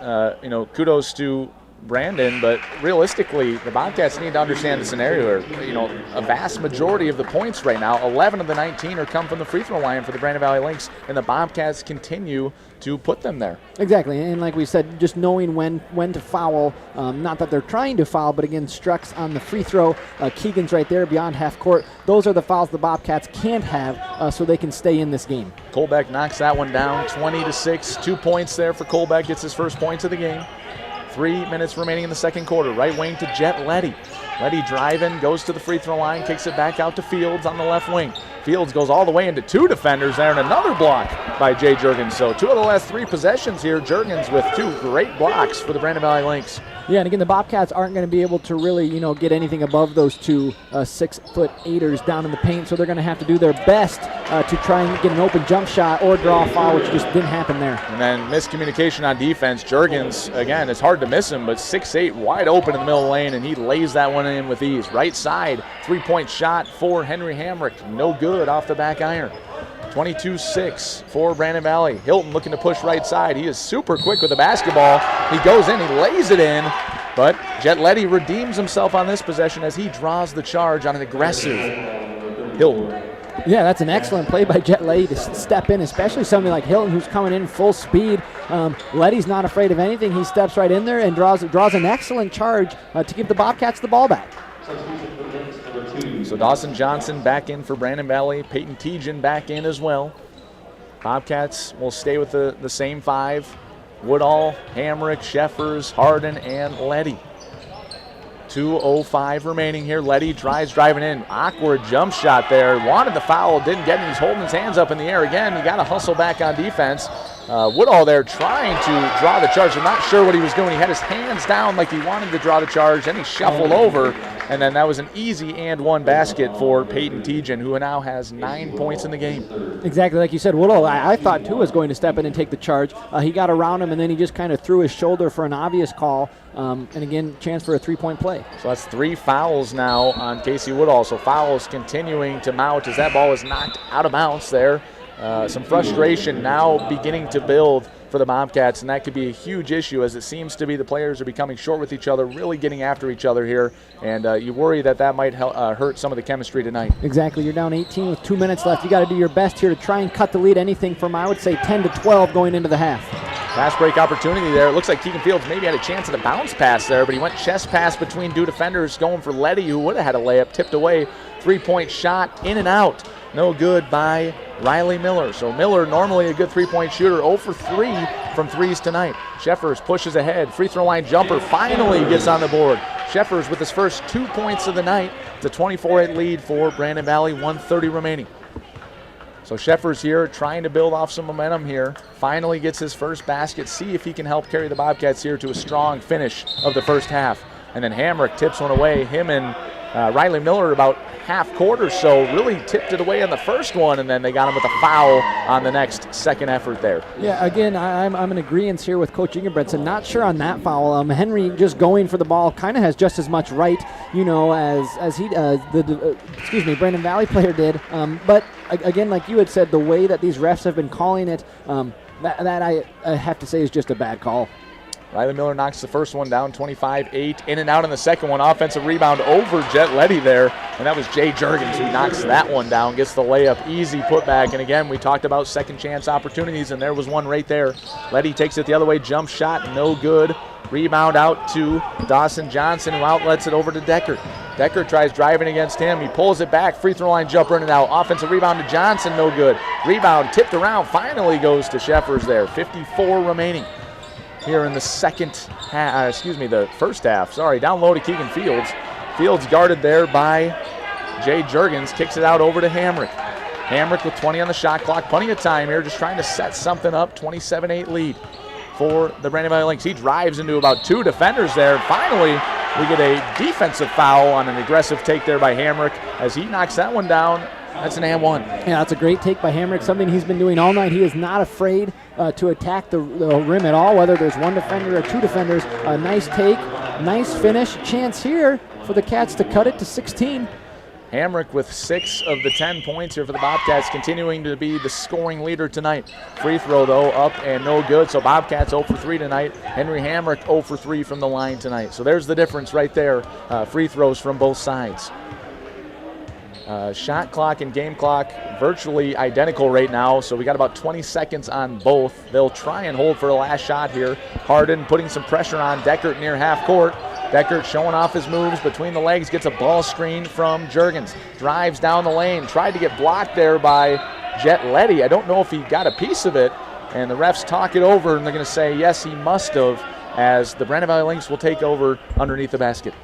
B: kudos to Brandon, but realistically, the Bobcats need to understand the scenario here. A vast majority of the points right now, 11 of the 19 are come from the free throw line for the Brandon Valley Lynx, and the Bobcats continue to put them there.
C: Exactly, and like we said, just knowing when to foul, not that they're trying to foul, but again, Struck's on the free throw, Keegan's right there beyond half court. Those are the fouls the Bobcats can't have, so they can stay in this game.
B: Colbeck knocks that one down, 20-6, 2 points there for Colbeck, gets his first points of the game. 3 minutes remaining in the second quarter. Right wing to Jet Letty. Letty driving, goes to the free throw line, kicks it back out to Fields on the left wing. Fields goes all the way into 2 defenders there, and another block by Jay Juergens. So 2 of the last 3 possessions here, Juergens with 2 great blocks for the Brandon Valley Lynx.
C: Yeah, and again, the Bobcats aren't going to be able to really, get anything above those 2 6'8" down in the paint, so they're going to have to do their best to try and get an open jump shot or draw a foul, which just didn't happen there.
B: And then miscommunication on defense. Juergens, again, it's hard to miss him, but 6'8", wide open in the middle of the lane, and he lays that one in with ease. Right side, 3-point shot for Henry Hamrick. No good off the back iron. 22-6 for Brandon Valley. Hilton looking to push right side. He is super quick with the basketball. He goes in, he lays it in, but Jet Letty redeems himself on this possession as he draws the charge on an aggressive Hilton.
C: Yeah, that's an excellent play by Jet Letty to step in, especially somebody like Hilton who's coming in full speed. Letty's not afraid of anything. He steps right in there and draws an excellent charge to give the Bobcats the ball back.
B: So Dawson Johnson back in for Brandon Valley. Peyton Tejan back in as well. Bobcats will stay with the same 5. Woodall, Hamrick, Sheffers, Harden, and Letty. 2:05 remaining here. Letty tries driving in. Awkward jump shot there. Wanted the foul, didn't get it. He's holding his hands up in the air again. He got to hustle back on defense. Woodall there trying to draw the charge. I'm not sure what he was doing. He had his hands down like he wanted to draw the charge. Then he shuffled over, and then that was an easy and 1 basket for Peyton Tejan, who now has 9 points in the game.
C: Exactly like you said, Woodall, I thought too was going to step in and take the charge. He got around him, and then he just kind of threw his shoulder for an obvious call. And again, chance for a 3-point play.
B: So that's 3 fouls now on Casey Woodall. So fouls continuing to mount as that ball is knocked out of bounds there. Some frustration now beginning to build for the Bobcats, and that could be a huge issue as it seems to be the players are becoming short with each other, really getting after each other here, and you worry that might hurt some of the chemistry tonight.
C: Exactly. You're down 18 with 2 minutes left. You got to do your best here to try and cut the lead. Anything from, I would say, 10 to 12 going into the half.
B: Fast break opportunity there. It looks like Keegan Fields maybe had a chance at a bounce pass there, but he went chest pass between 2 defenders going for Letty, who would have had a layup, tipped away. 3-point shot in and out. No good by Riley Miller. So Miller, normally a good 3-point shooter, 0 for 3 from threes tonight. Sheffers pushes ahead. Free throw line jumper finally gets on the board. Sheffers with his first 2 points of the night. It's a 24-8 lead for Brandon Valley, 1:30 remaining. So Sheffers here trying to build off some momentum here. Finally gets his first basket. See if he can help carry the Bobcats here to a strong finish of the first half. And then Hamrick tips one away. Him and Riley Miller about half court or so really tipped it away on the first one, and then they got him with a foul on the next second effort there.
C: Yeah, again, I'm in agreement here with Coach Ingebretson. Not sure on that foul. Henry just going for the ball kind of has just as much right, as he Brandon Valley player did. But again, like you had said, the way that these refs have been calling it, that I have to say is just a bad call.
B: Riley Miller knocks the first one down, 25-8. In and out on the second one. Offensive rebound over Jet Letty there. And that was Jay Juergens who knocks that one down, gets the layup, easy putback. And again, we talked about second chance opportunities, and there was one right there. Letty takes it the other way, jump shot, no good. Rebound out to Dawson Johnson, who outlets it over to Decker. Decker tries driving against him. He pulls it back. Free throw line jumper in and out. Offensive rebound to Johnson, no good. Rebound tipped around, finally goes to Sheffers there. 54 remaining. here in the the first half. Sorry, down low to Keegan Fields. Fields guarded there by Jay Juergens, kicks it out over to Hamrick. Hamrick with 20 on the shot clock, plenty of time here, just trying to set something up, 27-8 lead for the Brandon Valley Lynx. He drives into about 2 defenders there. Finally, we get a defensive foul on an aggressive take there by Hamrick as he knocks that one down. That's an and one.
C: Yeah, that's a great take by Hamrick, something he's been doing all night. He is not afraid to attack the rim at all, whether there's 1 defender or 2 defenders. A nice take, nice finish. Chance here for the Cats to cut it to 16.
B: Hamrick with 6 of the 10 points here for the Bobcats, continuing to be the scoring leader tonight. Free throw, though, up and no good. So Bobcats 0 for 3 tonight. Henry Hamrick 0 for 3 from the line tonight. So there's the difference right there. Free throws from both sides. Shot clock and game clock virtually identical right now, so we got about 20 seconds on both. They'll try and hold for the last shot here. Harden putting some pressure on Deckert near half court. Deckert showing off his moves between the legs, gets a ball screen from Juergens. Drives down the lane, tried to get blocked there by Jet Letty. I don't know if he got a piece of it, and the refs talk it over, and they're going to say, yes, he must have, as the Brandon Valley Lynx will take over underneath the basket.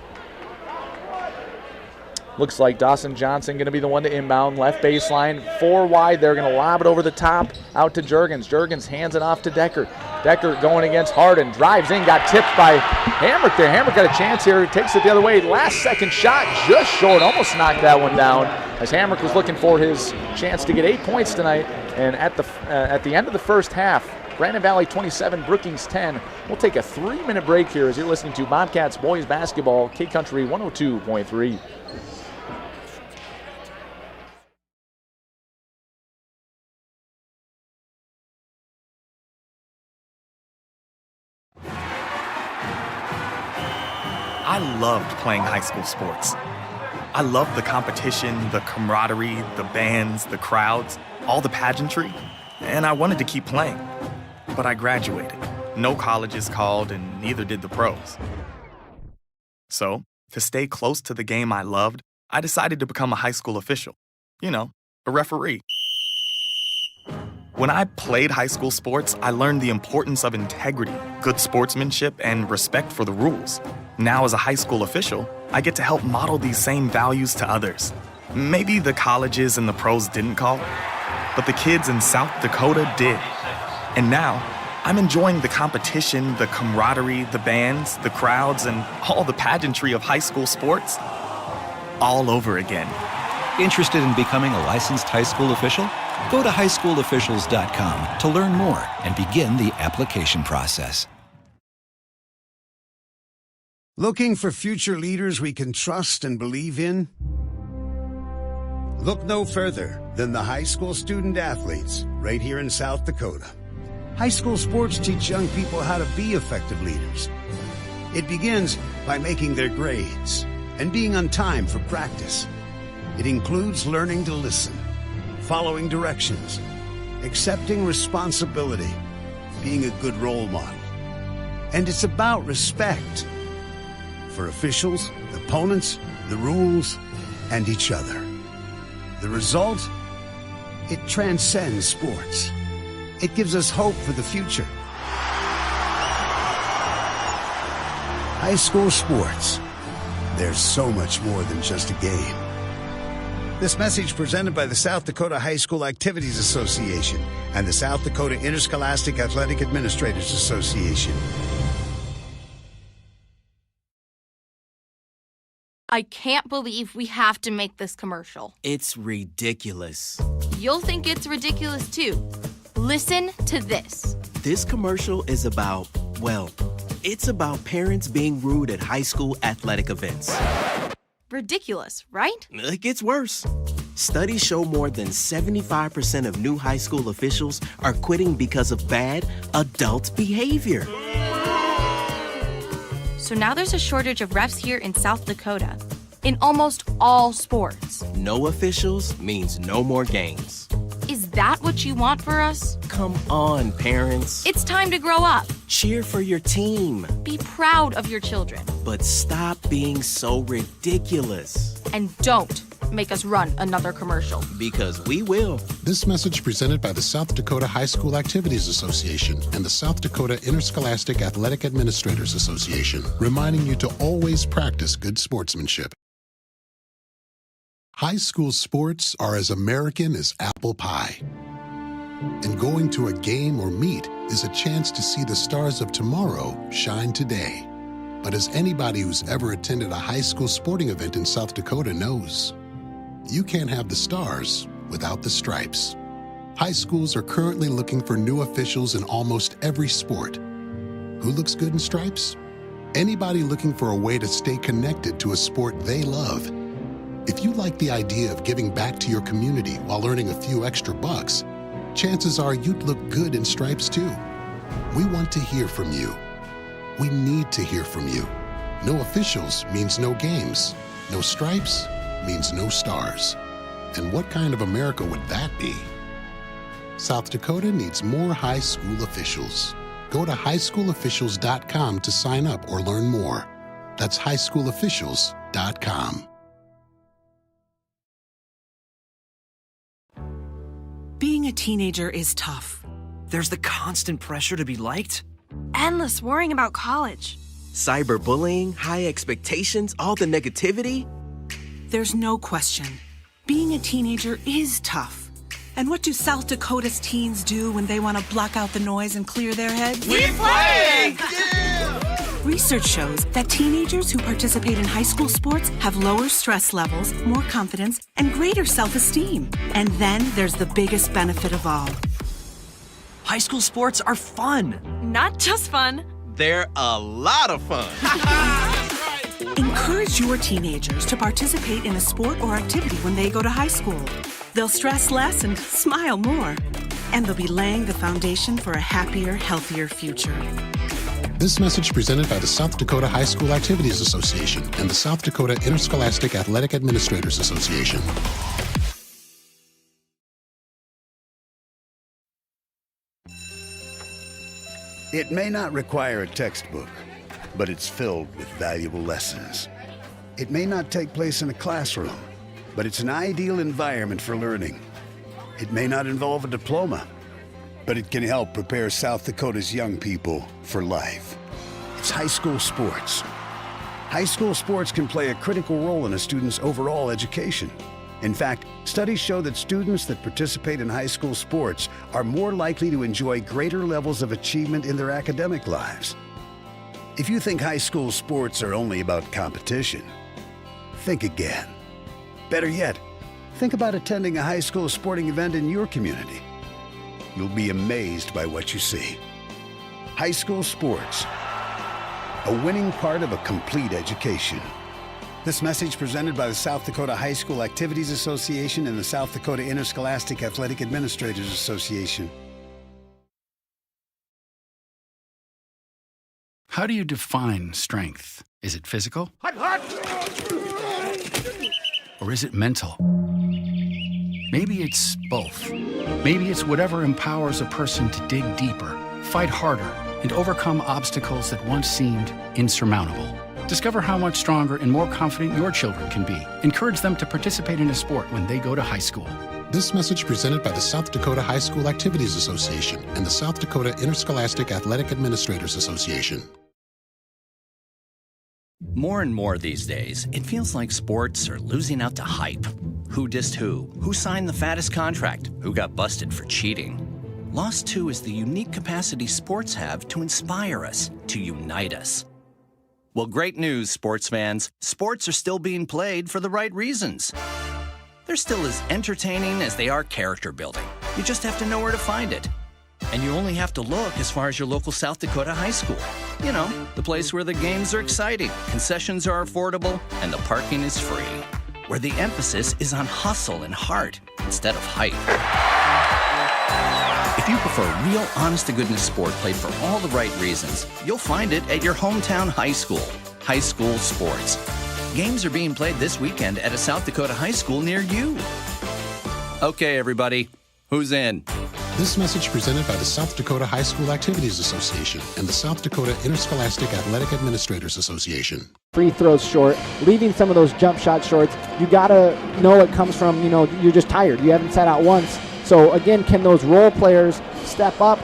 B: Looks like Dawson Johnson going to be the one to inbound. Left baseline, 4 wide. They're going to lob it over the top out to Juergens. Juergens hands it off to Deckert. Deckert going against Harden. Drives in, got tipped by Hamrick there. Hamrick got a chance here. Takes it the other way. Last second shot, just short. Almost knocked that one down as Hamrick was looking for his chance to get 8 points tonight. And at the end of the first half, Brandon Valley 27, Brookings 10. We'll take a 3-minute break here as you're listening to Bobcats Boys Basketball, K-Country 102.3.
F: I loved playing high school sports. I loved the competition, the camaraderie, the bands, the crowds, all the pageantry, and I wanted to keep playing. But I graduated. No colleges called, and neither did the pros. So, to stay close to the game I loved, I decided to become a high school official. You know, a referee. When I played high school sports, I learned the importance of integrity, good sportsmanship, and respect for the rules. Now, as a high school official, I get to help model these same values to others. Maybe the colleges and the pros didn't call, but the kids in South Dakota did. And now, I'm enjoying the competition, the camaraderie, the bands, the crowds, and all the pageantry of high school sports all over again.
G: Interested in becoming a licensed high school official? Go to highschoolofficials.com to learn more and begin the application process.
D: Looking for future leaders we can trust and believe in? Look no further than the high school student athletes right here in South Dakota. High school sports teach young people how to be effective leaders. It begins by making their grades and being on time for practice. It includes learning to listen, following directions, accepting responsibility, being a good role model. And it's about respect for officials, opponents, the rules, and each other. The result? It transcends sports. It gives us hope for the future. High school sports. There's so much more than just a game. This message presented by the South Dakota High School Activities Association and the South Dakota Interscholastic Athletic Administrators Association.
H: I can't believe we have to make this commercial.
I: It's ridiculous.
H: You'll think it's ridiculous too. Listen to this.
I: This commercial is about, well, it's about parents being rude at high school athletic events.
H: Ridiculous, right?
I: It gets worse. Studies show more than 75% of new high school officials are quitting because of bad adult behavior.
H: So now there's a shortage of refs here in South Dakota, in almost all sports.
I: No officials means no more games.
H: Is that what you want for us?
I: Come on, parents.
H: It's time to grow up.
I: Cheer for your team.
H: Be proud of your children.
I: But stop being so ridiculous.
H: And don't make us run another commercial.
I: Because we will.
J: This message presented by the South Dakota High School Activities Association and the South Dakota Interscholastic Athletic Administrators Association, reminding you to always practice good sportsmanship. High school sports are as American as apple pie. And going to a game or meet is a chance to see the stars of tomorrow shine today. But as anybody who's ever attended a high school sporting event in South Dakota knows, you can't have the stars without the stripes. High schools are currently looking for new officials in almost every sport. Who looks good in stripes? Anybody looking for a way to stay connected to a sport they love. If you like the idea of giving back to your community while earning a few extra bucks, chances are you'd look good in stripes too. We want to hear from you. We need to hear from you. No officials means no games. No stripes means no stars. And what kind of America would that be? South Dakota needs more high school officials. Go to highschoolofficials.com to sign up or learn more. That's highschoolofficials.com.
K: Being a teenager is tough.
L: There's the constant pressure to be liked.
H: Endless worrying about college.
I: Cyberbullying, high expectations, all the negativity.
K: There's no question. Being a teenager is tough. And what do South Dakota's teens do when they want to block out the noise and clear their heads?
L: We play!
K: Research shows that teenagers who participate in high school sports have lower stress levels, more confidence, and greater self-esteem. And then there's the biggest benefit of all.
L: High school sports are fun.
H: Not just fun.
I: They're a lot of fun.
K: Encourage your teenagers to participate in a sport or activity when they go to high school. They'll stress less and smile more. And they'll be laying the foundation for a happier, healthier future.
J: This message presented by the South Dakota High School Activities Association and the South Dakota Interscholastic Athletic Administrators Association.
D: It may not require a textbook, but it's filled with valuable lessons. It may not take place in a classroom, but it's an ideal environment for learning. It may not involve a diploma, but it can help prepare South Dakota's young people for life. It's high school sports. High school sports can play a critical role in a student's overall education. In fact, studies show that students that participate in high school sports are more likely to enjoy greater levels of achievement in their academic lives. If you think high school sports are only about competition, think again. Better yet, think about attending a high school sporting event in your community. You'll be amazed by what you see. High school sports, a winning part of a complete education. This message presented by the South Dakota High School Activities Association and the South Dakota Interscholastic Athletic Administrators Association.
M: How do you define strength? Is it physical? Or is it mental? Maybe it's both. Maybe it's whatever empowers a person to dig deeper, fight harder, and overcome obstacles that once seemed insurmountable. Discover how much stronger and more confident your children can be. Encourage them to participate in a sport when they go to high school.
J: This message presented by the South Dakota High School Activities Association and the South Dakota Interscholastic Athletic Administrators Association.
N: More and more these days, it feels like sports are losing out to hype. Who dissed who? Who signed the fattest contract? Who got busted for cheating? Lost too is the unique capacity sports have to inspire us, to unite us. Well, great news, sports fans. Sports are still being played for the right reasons. They're still as entertaining as they are character building. You just have to know where to find it. And you only have to look as far as your local South Dakota high school. You know, the place where the games are exciting, concessions are affordable, and the parking is free. Where the emphasis is on hustle and heart instead of hype. If you prefer real, honest-to-goodness sport played for all the right reasons, you'll find it at your hometown high school. High school sports. Games are being played this weekend at a South Dakota high school near you. Okay, everybody, who's in?
J: This message presented by the South Dakota High School Activities Association and the South Dakota Interscholastic Athletic Administrators Association.
C: Free throws short, leaving some of those jump shot shorts. You gotta know it comes from, you're just tired. You haven't sat out once. So again, can those role players step up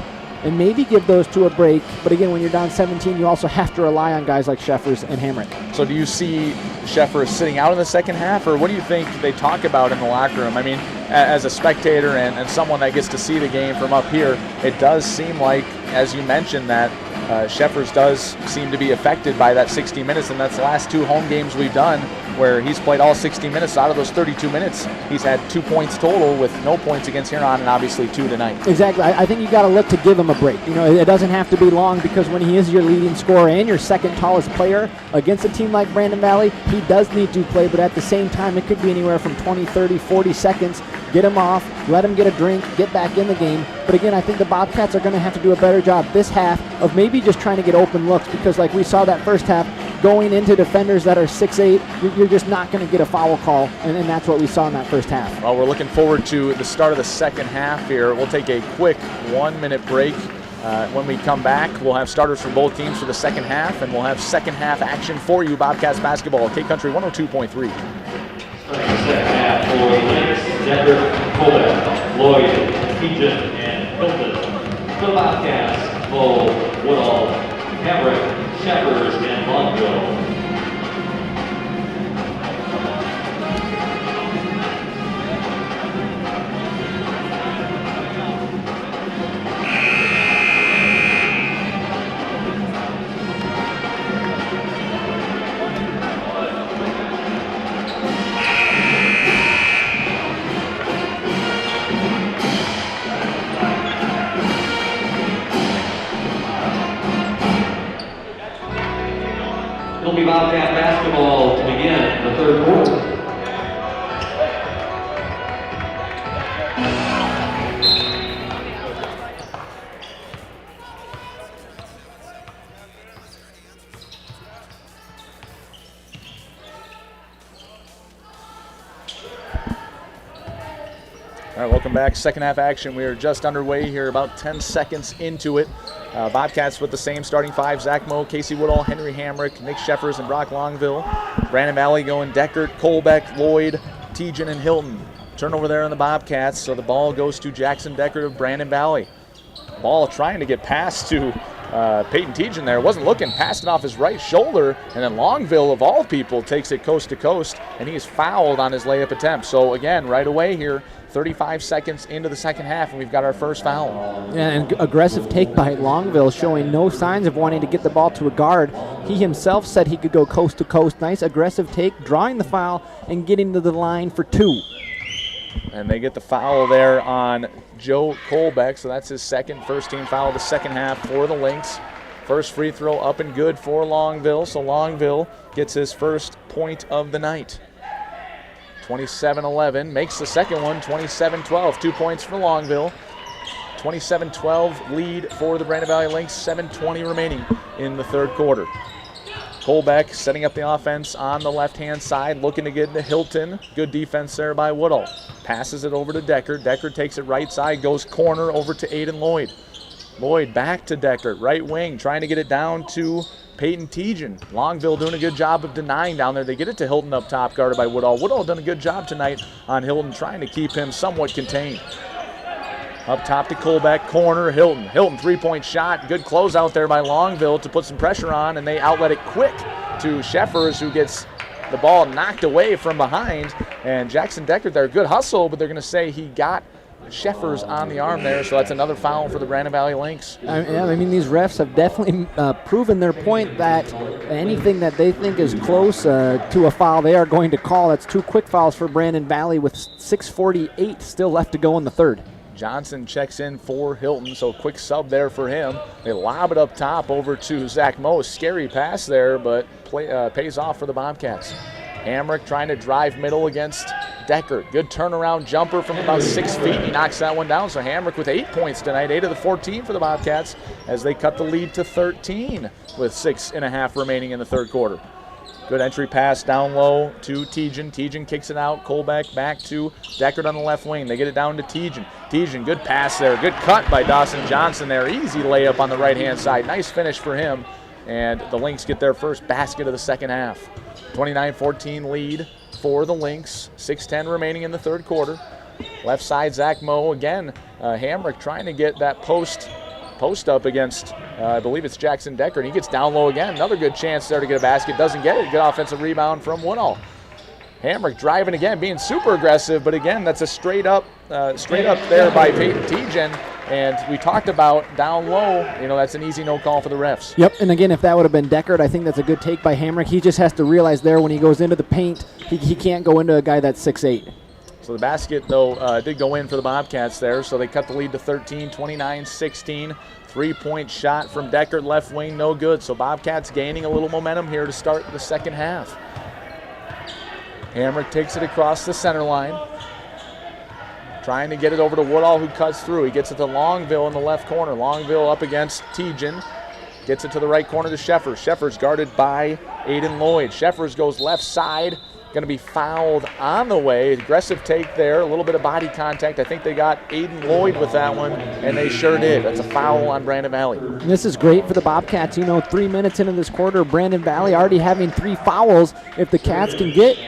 C: and maybe give those two a break? But again, when you're down 17, you also have to rely on guys like Sheffers and Hamrick.
B: So do you see Sheffers sitting out in the second half, or what do you think they talk about in the locker room? I mean, as a spectator and someone that gets to see the game from up here, it does seem like, as you mentioned, that Sheffers does seem to be affected by that 60 minutes, and that's the last 2 home games we've done where he's played all 60 minutes. Out of those 32 minutes, he's had 2 points total with no points against Huron and obviously 2 tonight.
C: Exactly. I think you got to look to give him a break. It doesn't have to be long, because when he is your leading scorer and your second tallest player against a team like Brandon Valley, he does need to play, but at the same time, it could be anywhere from 20, 30, 40 seconds. Get him off, let him get a drink, get back in the game. But again, I think the Bobcats are going to have to do a better job this half of maybe just trying to get open looks, because like we saw that first half, going into defenders that are 6'8", you're just not going to get a foul call, and that's what we saw in that first half.
B: Well, we're looking forward to the start of the second half here. We'll take a quick 1-minute break. When we come back, we'll have starters from both teams for the second half, and we'll have second half action for you, Bobcats basketball, K-Country 102.3.
A: Second half for Lynx, Decker, Colbeck, Lloyd, Tejan, and Hilton. For the Bobcats, Bo, Woodall, Hamrick, Sheffers, and Longville. It'll be Bobcat basketball to begin the third quarter.
B: All right, welcome back. Second half action. We are just underway here, about 10 seconds into it. Bobcats with the same starting 5, Zach Moe, Casey Woodall, Henry Hamrick, Nick Sheffers, and Brock Longville. Brandon Valley going Deckert, Colbeck, Lloyd, Tejan, and Hilton. Turnover there on the Bobcats, so the ball goes to Jackson Deckert of Brandon Valley. Ball trying to get past to Peyton Tejan there. Wasn't looking, passed it off his right shoulder, and then Longville, of all people, takes it coast to coast, and he's fouled on his layup attempt. So again, right away here, 35 seconds into the second half, and we've got our first foul.
C: Yeah, and aggressive take by Longville, showing no signs of wanting to get the ball to a guard. He himself said he could go coast to coast. Nice aggressive take, drawing the foul and getting to the line for 2.
B: And they get the foul there on Joe Colbeck, so that's his second first-team foul of the second half for the Lynx. First free throw up and good for Longville, so Longville gets his first point of the night. 27-11, makes the second one 27-12, 2 points for Longville. 27-12 lead for the Brandon Valley Lynx, 7:20 remaining in the third quarter. Colbeck setting up the offense on the left-hand side, looking to get into Hilton. Good defense there by Woodall. Passes it over to Deckert. Deckert takes it right side, goes corner over to Aiden Lloyd. Lloyd back to Deckert, right wing, trying to get it down to Peyton Tejan. Longville doing a good job of denying down there. They get it to Hilton up top, guarded by Woodall. Woodall done a good job tonight on Hilton, trying to keep him somewhat contained. Up top to Colbeck, corner, Hilton. Hilton, three-point shot. Good close out there by Longville to put some pressure on, and they outlet it quick to Sheffers, who gets the ball knocked away from behind. And Jackson Deckert there, good hustle, but they're going to say he got Sheffers on the arm there, so that's another foul for the Brandon Valley Lynx.
C: I mean, these refs have definitely proven their point that anything that they think is close to a foul, they are going to call. That's 2 quick fouls for Brandon Valley with 6:48 still left to go in the third.
B: Johnson checks in for Hilton, so quick sub there for him. They lob it up top over to Zach Moe. Scary pass there, but pays off for the Bobcats. Hamrick trying to drive middle against Deckert. Good turnaround jumper from about 6 feet. He knocks that one down. So Hamrick with 8 points tonight, 8 of the 14 for the Bobcats, as they cut the lead to 13 with 6.5 remaining in the third quarter. Good entry pass down low to Tejan. Tejan kicks it out. Colbeck back to Deckard on the left wing. They get it down to Tejan. Tejan, good pass there. Good cut by Dawson Johnson there. Easy layup on the right-hand side. Nice finish for him. And the Lynx get their first basket of the second half. 29-14 lead for the Lynx. 6:10 remaining in the third quarter. Left side, Zach Moe again. Hamrick trying to get that post up against, I believe it's Jackson Deckard. And he gets down low again. Another good chance there to get a basket. Doesn't get it. Good offensive rebound from Woodall. Hamrick driving again, being super aggressive, but again, that's a straight up there by Tejan. And we talked about down low, that's an easy no call for the refs.
C: Yep, and again, if that would have been Deckard, I think that's a good take by Hamrick. He just has to realize there when he goes into the paint, he can't go into a guy that's 6'8".
B: So the basket, though, did go in for the Bobcats there, so they cut the lead to 13, 29-16. 3-point shot from Deckard, left wing, no good. So Bobcats gaining a little momentum here to start the second half. Hamrick takes it across the center line. Trying to get it over to Woodall, who cuts through. He gets it to Longville in the left corner. Longville up against Tejan. Gets it to the right corner to Sheffers. Sheffers guarded by Aiden Lloyd. Sheffers goes left side. Going to be fouled on the way. Aggressive take there. A little bit of body contact. I think they got Aiden Lloyd with that one, and they sure did. That's a foul on Brandon Valley.
C: This is great for the Bobcats. 3 minutes into this quarter, Brandon Valley already having 3 fouls. If the Cats can get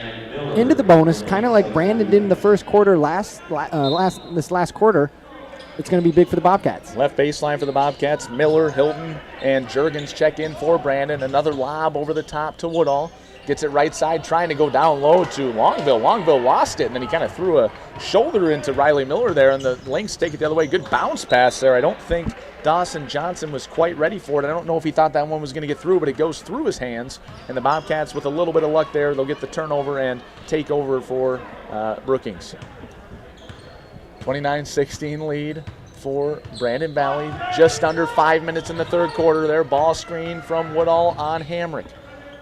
C: into the bonus, kind of like Brandon did in the first quarter this last quarter, it's going to be big for the Bobcats.
B: Left baseline for the Bobcats. Miller, Hilton, and Juergens check in for Brandon. Another lob over the top to Woodall. Gets it right side, trying to go down low to Longville. Longville lost it, and then he kind of threw a shoulder into Riley Miller there, and the Lynx take it the other way. Good bounce pass there. I don't think Dawson Johnson was quite ready for it. I don't know if he thought that one was going to get through, but it goes through his hands. And the Bobcats, with a little bit of luck there, they'll get the turnover and take over for Brookings. 29-16 lead for Brandon Valley. Just under 5 minutes in the third quarter there. Ball screen from Woodall on Hamrick.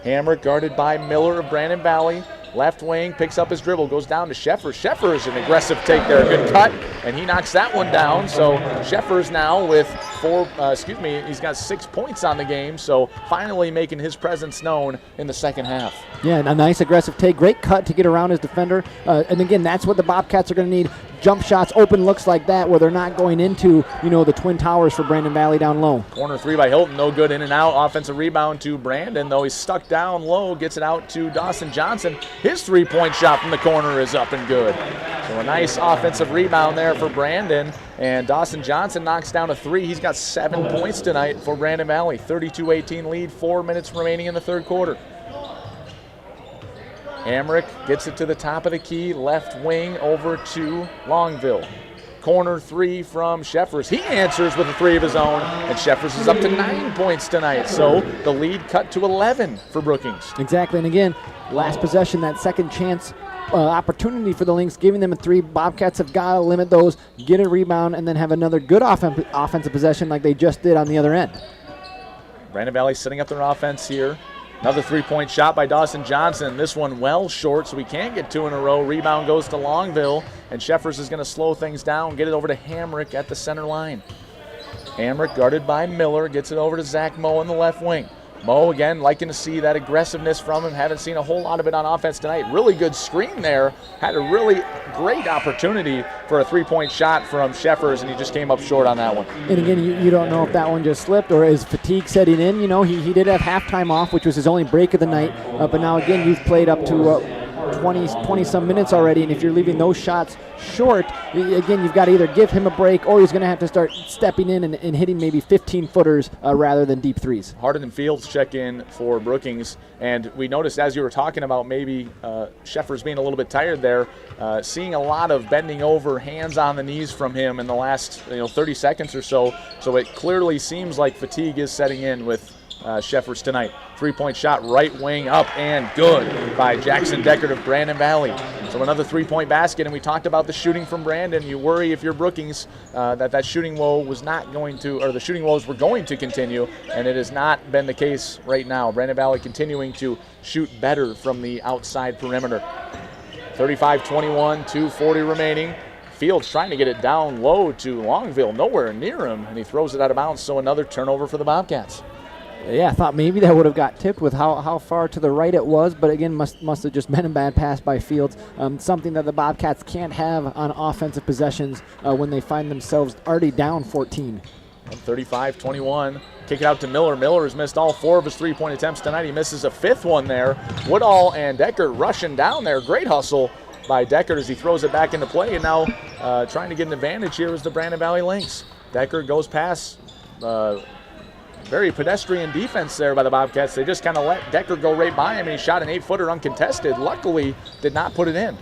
B: Hamrick guarded by Miller of Brandon Valley. Left wing, picks up his dribble, goes down to Sheffers. Sheffers, an aggressive take there, good cut, and he knocks that one down. So Sheffers now with he's got 6 points on the game, so finally making his presence known in the second half.
C: Yeah, a nice aggressive take, great cut to get around his defender. And again, that's what the Bobcats are going to need. Jump shots, open looks like that, where they're not going into, the Twin Towers for Brandon Valley down low.
B: Corner three by Hilton, no good, in and out. Offensive rebound to Brandon, though he's stuck down low, gets it out to Dawson Johnson. His 3-point shot from the corner is up and good. So a nice offensive rebound there for Brandon, and Dawson Johnson knocks down a 3. He's got 7 points tonight for Brandon Valley. 32-18 lead, 4 minutes remaining in the third quarter. Hamrick gets it to the top of the key, left wing over to Longville. Corner 3 from Sheffers. He answers with a 3 of his own, and Sheffers is up to 9 points tonight. So the lead cut to 11 for Brookings.
C: Exactly, and again, last possession, that second chance opportunity for the Lynx, giving them a 3. Bobcats have got to limit those, get a rebound, and then have another good offensive possession like they just did on the other end.
B: Brandon Valley setting up their offense here. Another 3-point shot by Dawson Johnson. This one well short, so we can't get 2 in a row. Rebound goes to Longville, and Sheffers is going to slow things down, get it over to Hamrick at the center line. Hamrick guarded by Miller, gets it over to Zach Moe in the left wing. Moe, again, liking to see that aggressiveness from him. Haven't seen a whole lot of it on offense tonight. Really good screen there. Had a really great opportunity for a 3-point shot from Sheffers, and he just came up short on that one.
C: And again, you don't know if that one just slipped or is fatigue setting in. He did have halftime off, which was his only break of the night. But now, again, you've played up to 20-some minutes already, and if you're leaving those shots short, again, you've got to either give him a break or he's going to have to start stepping in and hitting maybe 15-footers rather than deep threes.
B: Harden and Fields check in for Brookings, and we noticed as you were talking about maybe Sheffers being a little bit tired there, seeing a lot of bending over, hands on the knees from him in the last 30 seconds or so. So it clearly seems like fatigue is setting in with Sheffers tonight. 3-point shot, right wing, up and good by Jackson Deckard of Brandon Valley. So another 3-point basket, and we talked about the shooting from Brandon. You worry if you're Brookings that shooting woe was not going to, or the shooting woes were going to continue, and it has not been the case right now. Brandon Valley continuing to shoot better from the outside perimeter. 35-21, 2:40 remaining. Fields trying to get it down low to Longville, nowhere near him, and he throws it out of bounds, so another turnover for the Bobcats.
C: Yeah, I thought maybe that would have got tipped with how far to the right it was, but again, must have just been a bad pass by Fields. Something that the Bobcats can't have on offensive possessions when they find themselves already down 14.
B: 35-21. Kick it out to Miller. Miller has missed all 4 of his three-point attempts tonight. He misses a 5th one there. Woodall and Deckert rushing down there. Great hustle by Deckert as he throws it back into play. And now trying to get an advantage here is the Brandon Valley Lynx. Deckert goes past very pedestrian defense there by the Bobcats. They just kind of let Deckert go right by him, and he shot an 8-footer uncontested. Luckily, did not put it in.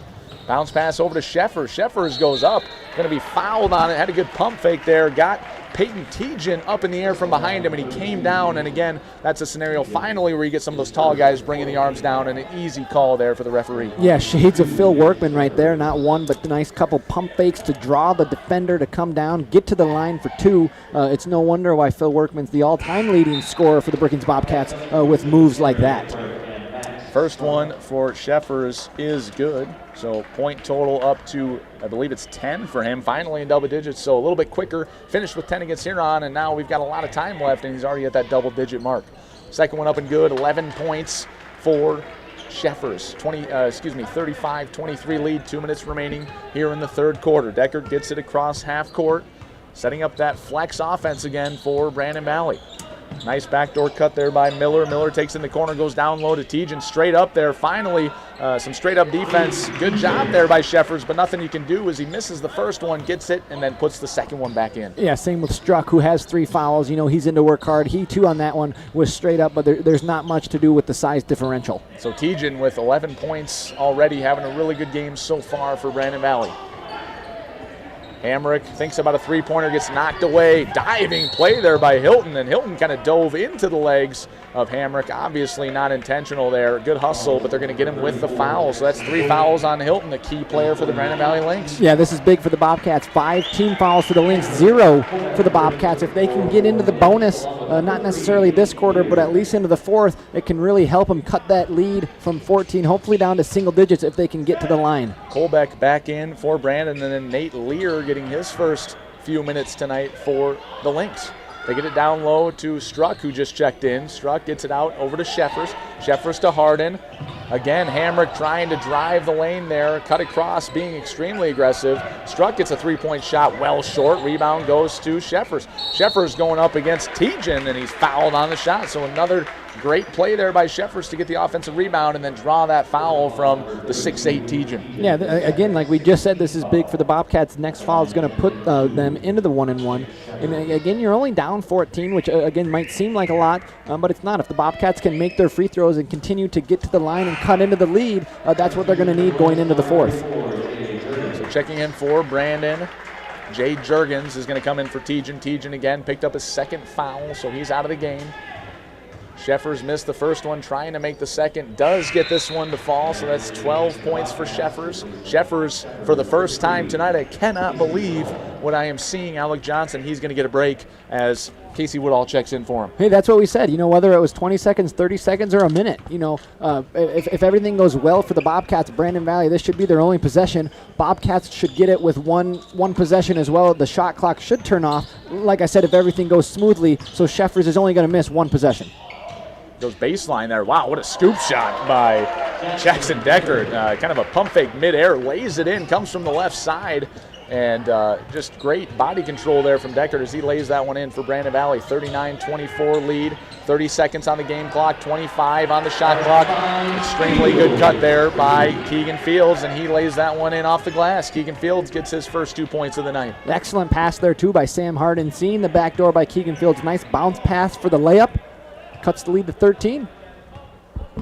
B: Bounce pass over to Sheffers. Sheffers goes up, going to be fouled on it. Had a good pump fake there. Got Peyton Tejan up in the air from behind him, and he came down. And again, that's a scenario finally where you get some of those tall guys bringing the arms down, and an easy call there for the referee.
C: Yeah, shades of Phil Workman right there. Not one, but a nice couple pump fakes to draw the defender to come down, get to the line for 2. It's no wonder why Phil Workman's the all-time leading scorer for the Brookings Bobcats with moves like that.
B: First one for Sheffers is good. So point total up to, I believe it's 10 for him, finally in double digits. So a little bit quicker. Finished with 10 against Huron, and now we've got a lot of time left, and he's already at that double-digit mark. Second one up and good, 11 points for Sheffers. 35-23 lead, 2 minutes remaining here in the third quarter. Deckert gets it across half court, setting up that flex offense again for Brandon Valley. Nice backdoor cut there by Miller. Miller takes in the corner, goes down low to Tejan. Straight up there. Finally, some straight up defense. Good job there by Sheffers, but nothing you can do as he misses the first one, gets it, and then puts the second one back in.
C: Yeah, same with Struck, who has 3 fouls. You know, he's in to work hard. He, too, on that one was straight up, but there's not much to do with the size differential.
B: So Tejan with 11 points already, having a really good game so far for Brandon Valley. Hamrick thinks about a three-pointer, gets knocked away. Diving play there by Hilton, and Hilton kind of dove into the legs of Hamrick. Obviously not intentional there. Good hustle, but they're going to get him with the foul. So that's 3 fouls on Hilton, the key player for the Brandon Valley Lynx.
C: Yeah, this is big for the Bobcats. 5 team fouls for the Lynx, 0 for the Bobcats. If they can get into the bonus, not necessarily this quarter, but at least into the fourth, it can really help them cut that lead from 14, hopefully down to single digits if they can get to the line.
B: Colbeck back in for Brandon, and then Nate Lear getting his first few minutes tonight for the Lynx. They get it down low to Struck, who just checked in. Struck gets it out over to Sheffers. Sheffers to Harden. Again, Hamrick trying to drive the lane there. Cut across, being extremely aggressive. Struck gets a three-point shot well short. Rebound goes to Sheffers. Sheffers going up against Tejan, and he's fouled on the shot. So another great play there by Sheffers to get the offensive rebound and then draw that foul from the 6'8" Tejan.
C: Yeah, again, like we just said, this is big for the Bobcats. Next foul is going to put them into the 1-and-1. And again, you're only down 14, which again might seem like a lot, but it's not. If the Bobcats can make their free throws and continue to get to the line and cut into the lead, that's what they're going to need going into the fourth.
B: So checking in for Brandon, Jay Juergens is going to come in for Tejan. Tejan again picked up his second foul, so he's out of the game. Sheffers missed the first one, trying to make the second. Does get this one to fall, so that's 12 points for Sheffers. Sheffers, for the first time tonight, I cannot believe what I am seeing. Alec Johnson, he's going to get a break as Casey Woodall checks in for him.
C: Hey, that's what we said. You know, whether it was 20 seconds, 30 seconds, or a minute, you know, if everything goes well for the Bobcats, Brandon Valley, this should be their only possession. Bobcats should get it with one possession as well. The shot clock should turn off. Like I said, if everything goes smoothly, so Sheffers is only going to miss one possession.
B: Goes baseline there. Wow, what a scoop shot by Jackson Deckert. Kind of a pump fake midair, lays it in, comes from the left side, and just great body control there from Deckert as he lays that one in for Brandon Valley. 39-24 lead, 30 seconds on the game clock, 25 on the shot clock. Extremely good cut there by Keegan Fields, and he lays that one in off the glass. Keegan Fields gets his first 2 points of the night.
C: Excellent pass there, too, by Sam Harden. Seeing the back door by Keegan Fields. Nice bounce pass for the layup. Cuts the lead to 13.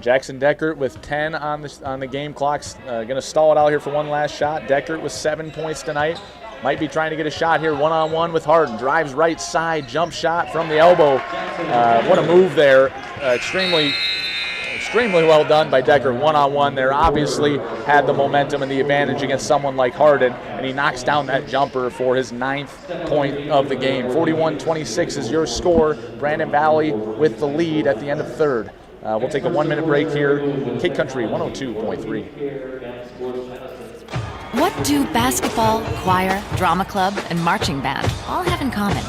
B: Jackson Deckert with 10 on the game clock's going to stall it out here for one last shot. Deckert with 7 points tonight. Might be trying to get a shot here one-on-one with Harden. Drives right side, jump shot from the elbow. What a move there. Extremely well done by Deckert one-on-one there. Obviously had the momentum and the advantage against someone like Harden, and he knocks down that jumper for his 9th point of the game. 41-26 is your score. Brandon Valley with the lead at the end of third. We'll take a 1-minute break here. Cape Country 102.3.
E: What do basketball, choir, drama club, and marching band all have in common?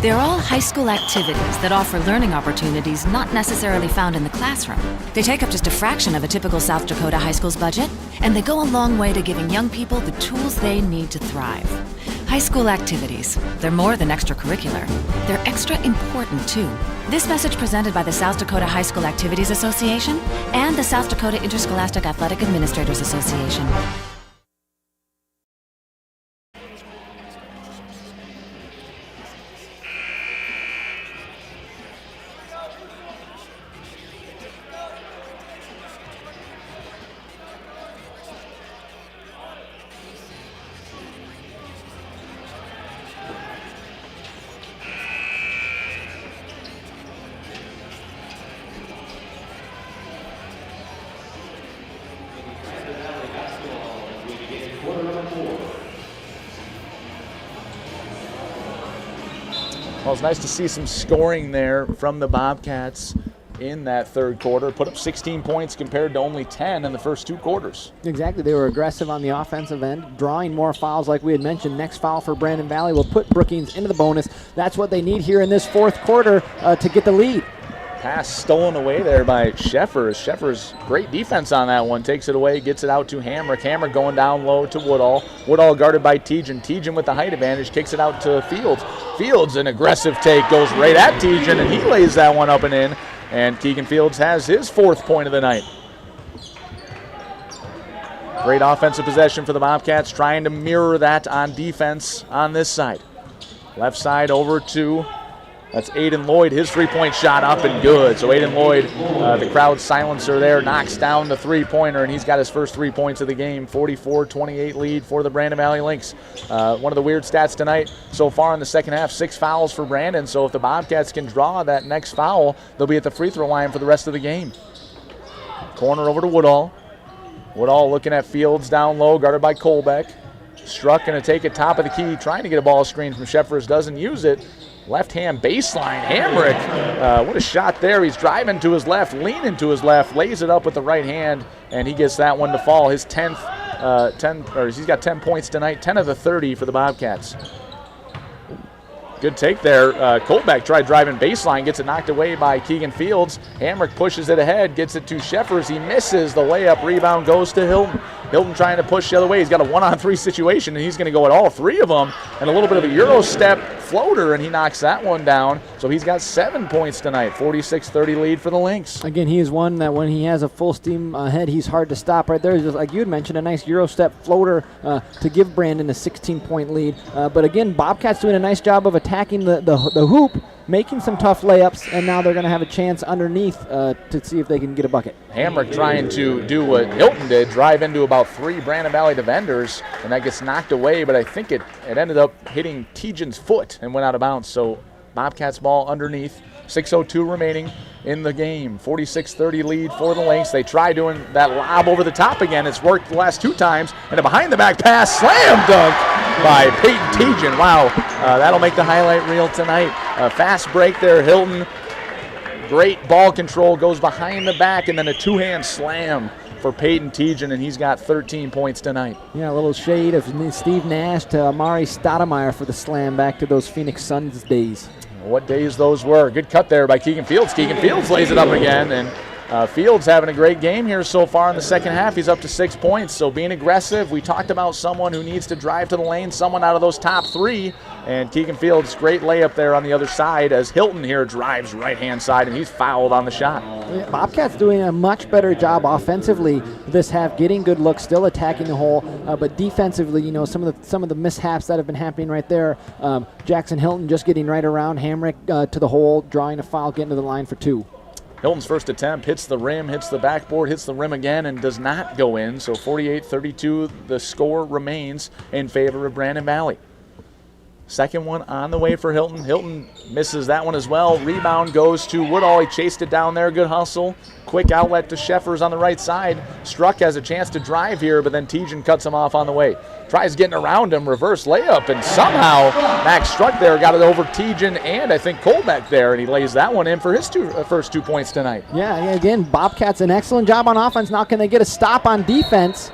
E: They're all high school activities that offer learning opportunities not necessarily found in the classroom. They take up just a fraction of a typical South Dakota high school's budget, and they go a long way to giving young people the tools they need to thrive. High school activities, they're more than extracurricular. They're extra important, too. This message presented by the South Dakota High School Activities Association and the South Dakota Interscholastic Athletic Administrators Association.
B: Well, it's nice to see some scoring there from the Bobcats in that third quarter. Put up 16 points compared to only 10 in the first 2 quarters.
C: Exactly. They were aggressive on the offensive end, drawing more fouls like we had mentioned. Next foul for Brandon Valley will put Brookings into the bonus. That's what they need here in this fourth quarter to get the lead.
B: Pass stolen away there by Sheffers. Sheffers, great defense on that one. Takes it away, gets it out to Hamrick. Hamrick going down low to Woodall. Woodall guarded by Tejan. Tejan with the height advantage, kicks it out to Fields. Fields, an aggressive take, goes right at Tejan, and he lays that one up and in. And Keegan Fields has his 4th point of the night. Great offensive possession for the Bobcats, trying to mirror that on defense on this side. Left side over to... That's Aiden Lloyd, his 3-point shot up and good. So Aiden Lloyd, the crowd silencer there, knocks down the 3-pointer, and he's got his first 3 points of the game. 44-28 lead for the Brandon Valley Lynx. One of the weird stats tonight so far in the second half, 6 fouls for Brandon. So if the Bobcats can draw that next foul, they'll be at the free throw line for the rest of the game. Corner over to Woodall. Woodall looking at Fields down low, guarded by Colbeck. Struck going to take it top of the key, trying to get a ball screen from Sheffers, doesn't use it. Left-hand baseline, Hamrick, what a shot there. He's driving to his left, leaning to his left, lays it up with the right hand, and he gets that one to fall. His 10th, he's got 10 points tonight, 10 of the 30 for the Bobcats. Good take there. Colbeck tried driving baseline, gets it knocked away by Keegan Fields. Hamrick pushes it ahead, gets it to Sheffers. He misses the layup. Rebound goes to Hilton. Hilton trying to push the other way. He's got a 1-on-3 situation, and he's going to go at all 3 of them. And a little bit of a Euro step floater, and he knocks that one down. So he's got 7 points tonight. 46-30 lead for the Lynx.
C: Again, he is one that when he has a full steam ahead, he's hard to stop right there. Just like you had mentioned, a nice Euro step floater to give Brandon a 16-point lead. But again, Bobcats doing a nice job of attacking the hoop, making some tough layups, and now they're going to have a chance underneath to see if they can get a bucket.
B: Hamrick trying to do what Hilton did, drive into about 3 Brandon Valley defenders, and that gets knocked away, but I think it ended up hitting Tejan's foot and went out of bounds. So Bobcats ball underneath, 6:02 remaining in the game. 46-30 lead for the Lynx. They try doing that lob over the top again. It's worked the last 2 times, and a behind-the-back pass, slam dunk by Peyton Tejan. Wow, that'll make the highlight reel tonight. Fast break there, Hilton. Great ball control, goes behind the back, and then a 2-hand slam for Peyton Tejan, and he's got 13 points tonight.
C: Yeah, a little shade of Steve Nash to Amari Stoudemire for the slam back to those Phoenix Suns days.
B: What days those were. Good cut there by Keegan Fields. Keegan Fields lays it up again, and Fields having a great game here so far in the second half. He's up to 6 points, so being aggressive. We talked about someone who needs to drive to the lane, someone out of those top 3, and Keegan Fields, great layup there on the other side as Hilton here drives right-hand side, and he's fouled on the shot.
C: Bobcats doing a much better job offensively this half, getting good looks, still attacking the hole, but defensively, you know, some of the mishaps that have been happening right there. Jackson Hilton just getting right around Hamrick to the hole, drawing a foul, getting to the line for 2.
B: Hilton's first attempt hits the rim, hits the backboard, hits the rim again, and does not go in. So 48-32, the score remains in favor of Brandon Valley. Second one on the way for Hilton. Hilton misses that one as well. Rebound goes to Woodall. He chased it down there. Good hustle. Quick outlet to Sheffers on the right side. Struck has a chance to drive here, but then Tejan cuts him off on the way. Tries getting around him. Reverse layup, and somehow Max Struck there got it over Tejan and I think Colbeck there, and he lays that one in for his first 2 points tonight.
C: Yeah, again, Bobcats an excellent job on offense. Now can they get a stop on defense?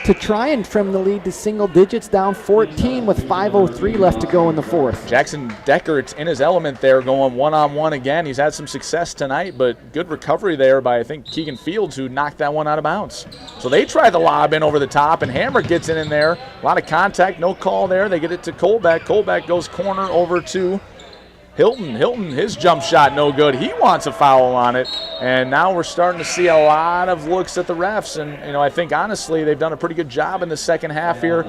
C: to try and trim the lead to single digits, down 14 with 5:03 left to go in the fourth.
B: Jackson Deckert's in his element there, going one-on-one again. He's had some success tonight, but good recovery there by, I think, Keegan Fields, who knocked that one out of bounds. So they try the lob in over the top, and Hammer gets in there. A lot of contact, no call there. They get it to Colbeck. Colbeck goes corner over to Hilton. Hilton, his jump shot no good. He wants a foul on it. And now we're starting to see a lot of looks at the refs. And, I think, honestly, they've done a pretty good job in the second half here.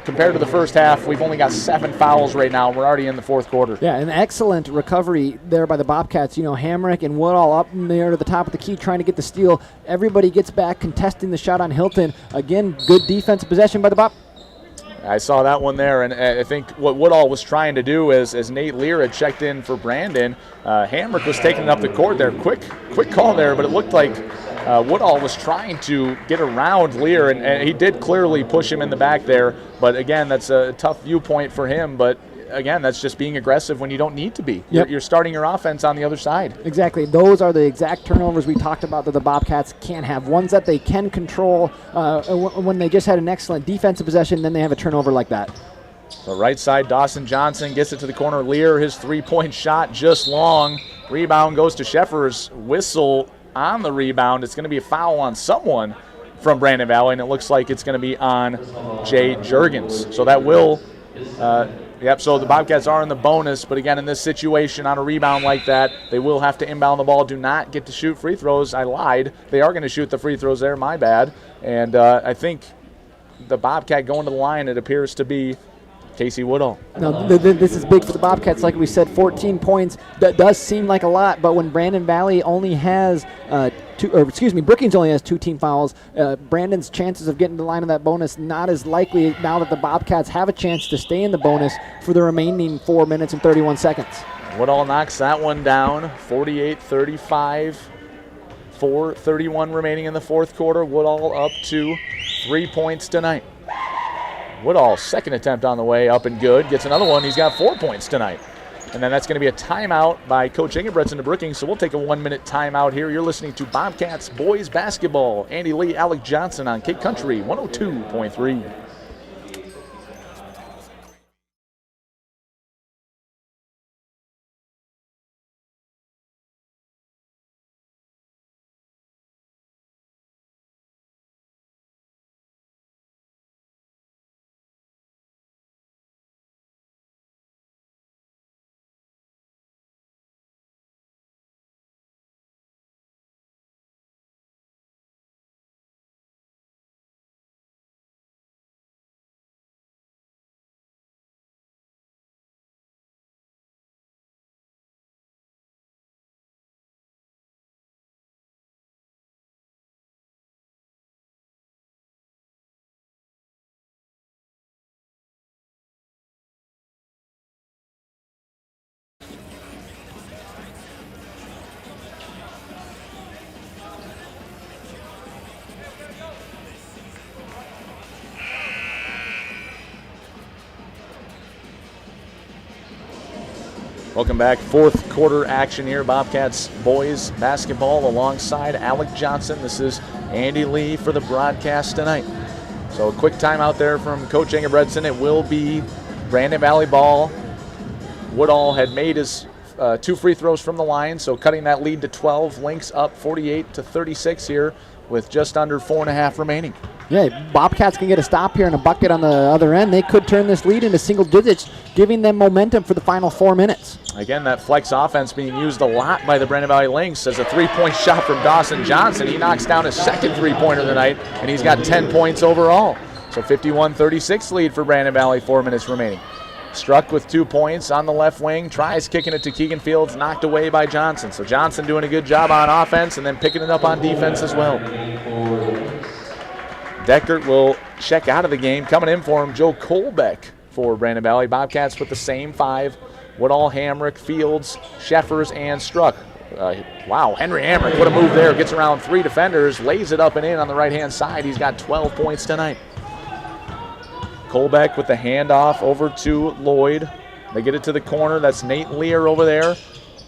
B: Compared to the first half, we've only got 7 fouls right now. We're already in the fourth quarter.
C: Yeah, an excellent recovery there by the Bobcats. Hamrick and Woodall up in there to the top of the key trying to get the steal. Everybody gets back contesting the shot on Hilton. Again, good defensive possession by the Bobcats.
B: I saw that one there, and I think what Woodall was trying to do is, as Nate Lear had checked in for Brandon, Hamrick was taking it up the court there. Quick call there, but it looked like Woodall was trying to get around Lear, and he did clearly push him in the back there. But again, that's a tough viewpoint for him. But again, that's just being aggressive when you don't need to be.
C: Yep.
B: You're starting your offense on the other side.
C: Exactly. Those are the exact turnovers we talked about that the Bobcats can't have. Ones that they can control when they just had an excellent defensive possession, then they have a turnover like that.
B: So right side, Dawson Johnson gets it to the corner. Lear, his three-point shot just long. Rebound goes to Sheffers. Whistle on the rebound. It's going to be a foul on someone from Brandon Valley, and it looks like it's going to be on Jay Juergens. So that will... so the Bobcats are in the bonus, but again, in this situation, on a rebound like that, they will have to inbound the ball. Do not get to shoot free throws. I lied. They are going to shoot the free throws there. My bad. And I think the Bobcat going to the line, it appears to be Casey Woodall.
C: No, this is big for the Bobcats. Like we said, 14 points. That does seem like a lot, but when Brandon Valley only has Brookings only has 2 team fouls, Brandon's chances of getting to the line of that bonus not as likely now that the Bobcats have a chance to stay in the bonus for the remaining 4 minutes and 31 seconds.
B: Woodall knocks that one down, 48-35. 4:31 remaining in the fourth quarter. Woodall up to 3 points tonight. Woodall, second attempt on the way, up and good. Gets another one. He's got 4 points tonight. And then that's going to be a timeout by Coach Ingebretson to Brookings, so we'll take a 1-minute timeout here. You're listening to Bobcats Boys Basketball. Andy Lee, Alec Johnson on Cape Country 102.3. Welcome back. Fourth quarter action here. Bobcats boys basketball alongside Alec Johnson. This is Andy Lee for the broadcast tonight. So a quick timeout there from Coach Ingebretson. It will be Brandon Valley ball. Woodall had made his 2 free throws from the line, so cutting that lead to 12. Lynx up 48-36 here with just under 4.5 remaining.
C: Yeah, Bobcats can get a stop here and a bucket on the other end. They could turn this lead into single digits, giving them momentum for the final 4 minutes.
B: Again, that flex offense being used a lot by the Brandon Valley Lynx as a 3-point shot from Dawson Johnson. He knocks down his second 3-pointer of the night, and he's got 10 points overall. So 51-36 lead for Brandon Valley, 4 minutes remaining. Struck with 2 points on the left wing, tries kicking it to Keegan Fields, knocked away by Johnson. So Johnson doing a good job on offense and then picking it up on defense as well. Deckert will check out of the game. Coming in for him, Joe Colbeck for Brandon Valley. Bobcats with the same 5. Woodall, Hamrick, Fields, Sheffers, and Struck. Wow, Henry Hamrick, what a move there. Gets around 3 defenders, lays it up and in on the right-hand side. He's got 12 points tonight. Colbeck with the handoff over to Lloyd. They get it to the corner. That's Nate Lear over there.